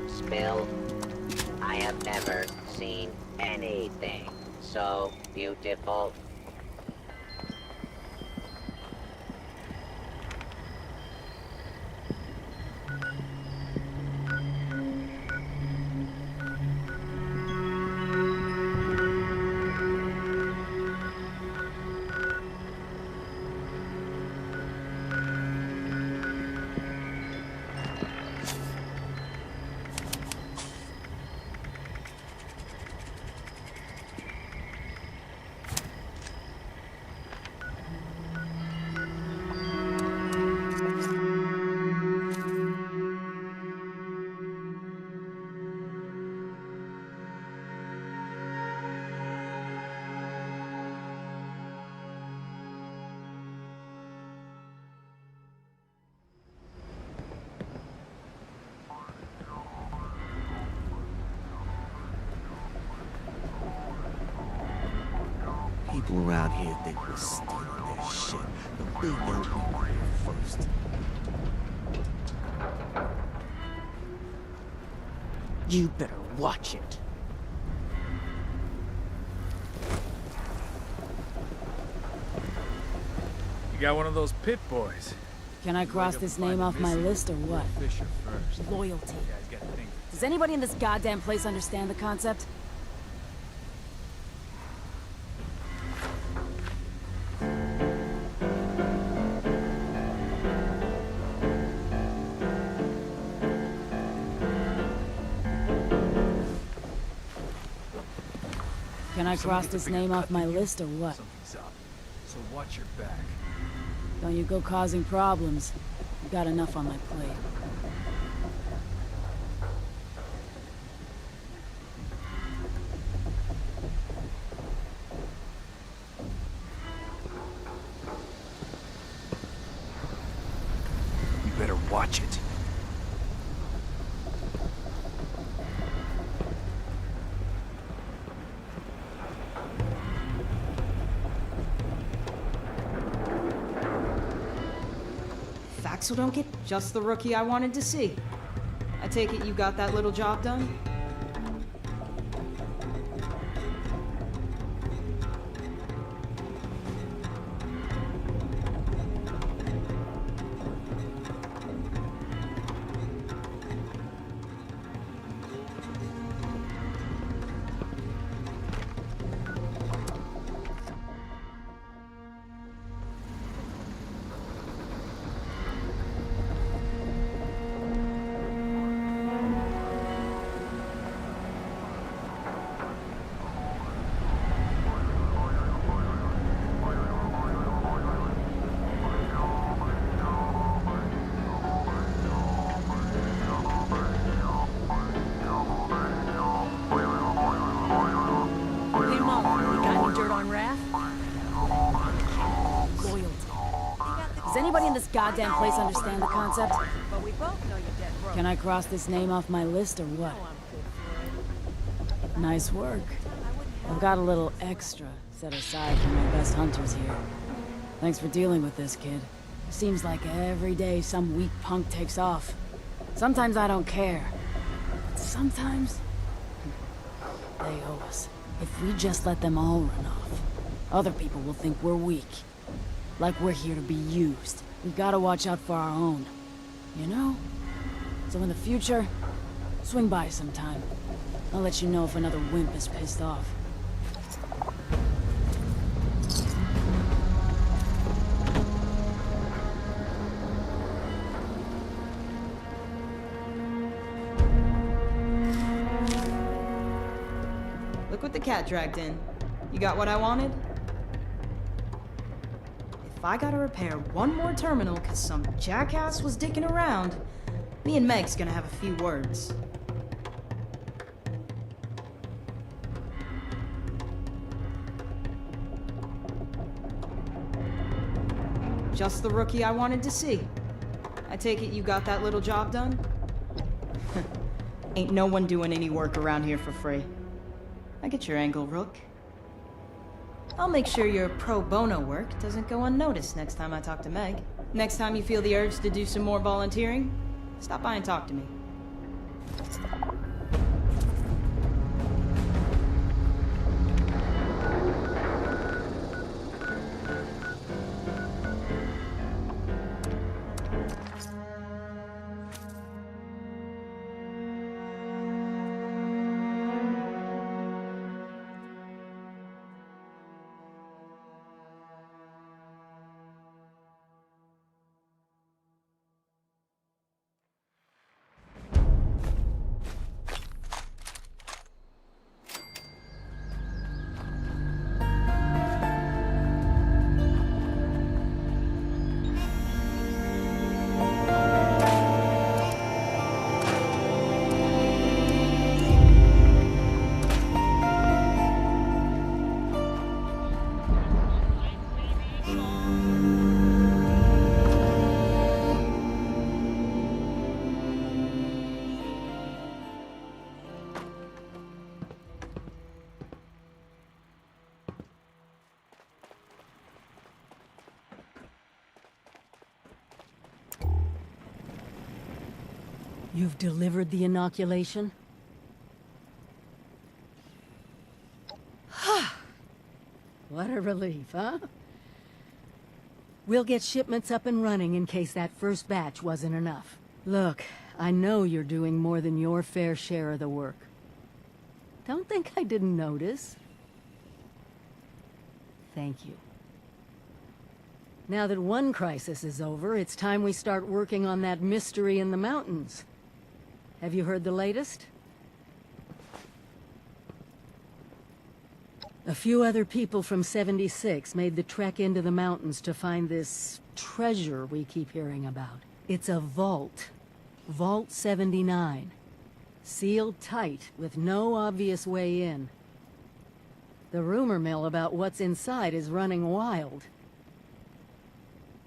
Spill. I have never seen anything so beautiful. People around here think we're stealing their shit, but they know we were here first. You better watch it. You got one of those pit boys. Can I cross this name off my list or what? Fisher first. Loyalty. You guys got things. Does anybody in this goddamn place understand the concept? Can I cross this name off my list or what? Something's up. So watch your back. Don't you go causing problems. I've got enough on my plate. You better watch it. So don't get just the rookie I wanted to see. I take it you got that little job done? Does anybody in this goddamn place understand the concept? But we both know you're dead broke. Can I cross this name off my list or what? Nice work. I've got a little extra set aside for my best hunters here. Thanks for dealing with this, kid. Seems like every day some weak punk takes off. Sometimes I don't care. But sometimes they owe us. If we just let them all run off, other people will think we're weak. Like we're here to be used. We gotta watch out for our own. You know? So in the future, swing by sometime. I'll let you know if another wimp is pissed off. Look what the cat dragged in. You got what I wanted? If I gotta repair one more terminal because some jackass was dicking around, me and Meg's gonna have a few words. Just the rookie I wanted to see. I take it you got that little job done? Ain't no one doing any work around here for free. I get your angle, Rook. I'll make sure your pro bono work doesn't go unnoticed next time I talk to Meg. Next time you feel the urge to do some more volunteering, stop by and talk to me. You've delivered the inoculation? What a relief, huh? We'll get shipments up and running in case that first batch wasn't enough. Look, I know you're doing more than your fair share of the work. Don't think I didn't notice. Thank you. Now that one crisis is over, it's time we start working on that mystery in the mountains. Have you heard the latest? A few other people from 76 made the trek into the mountains to find this treasure we keep hearing about. It's a vault. Vault 79. Sealed tight, with no obvious way in. The rumor mill about what's inside is running wild.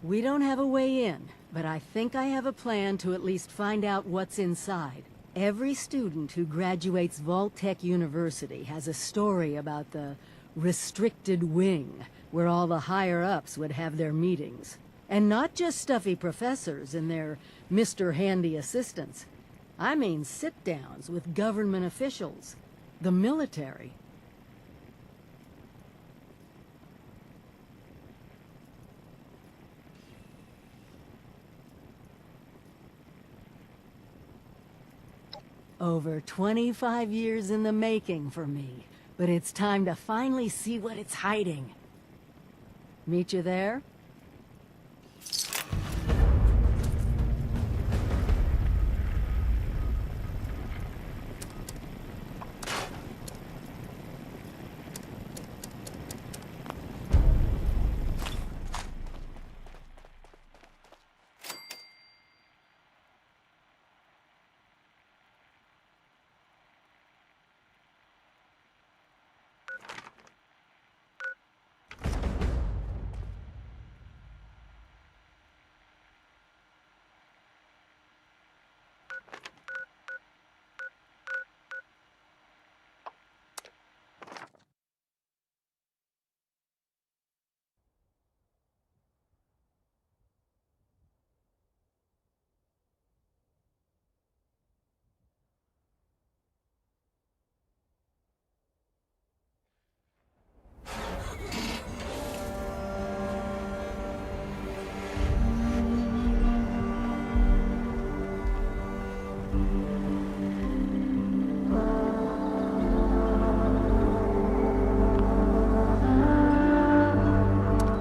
We don't have a way in, but I think I have a plan to at least find out what's inside. Every student who graduates Vault-Tec University has a story about the restricted wing, where all the higher-ups would have their meetings. And not just stuffy professors and their Mr. Handy assistants. I mean sit-downs with government officials, the military. Over 25 years in the making for me, but it's time to finally see what it's hiding. Meet you there?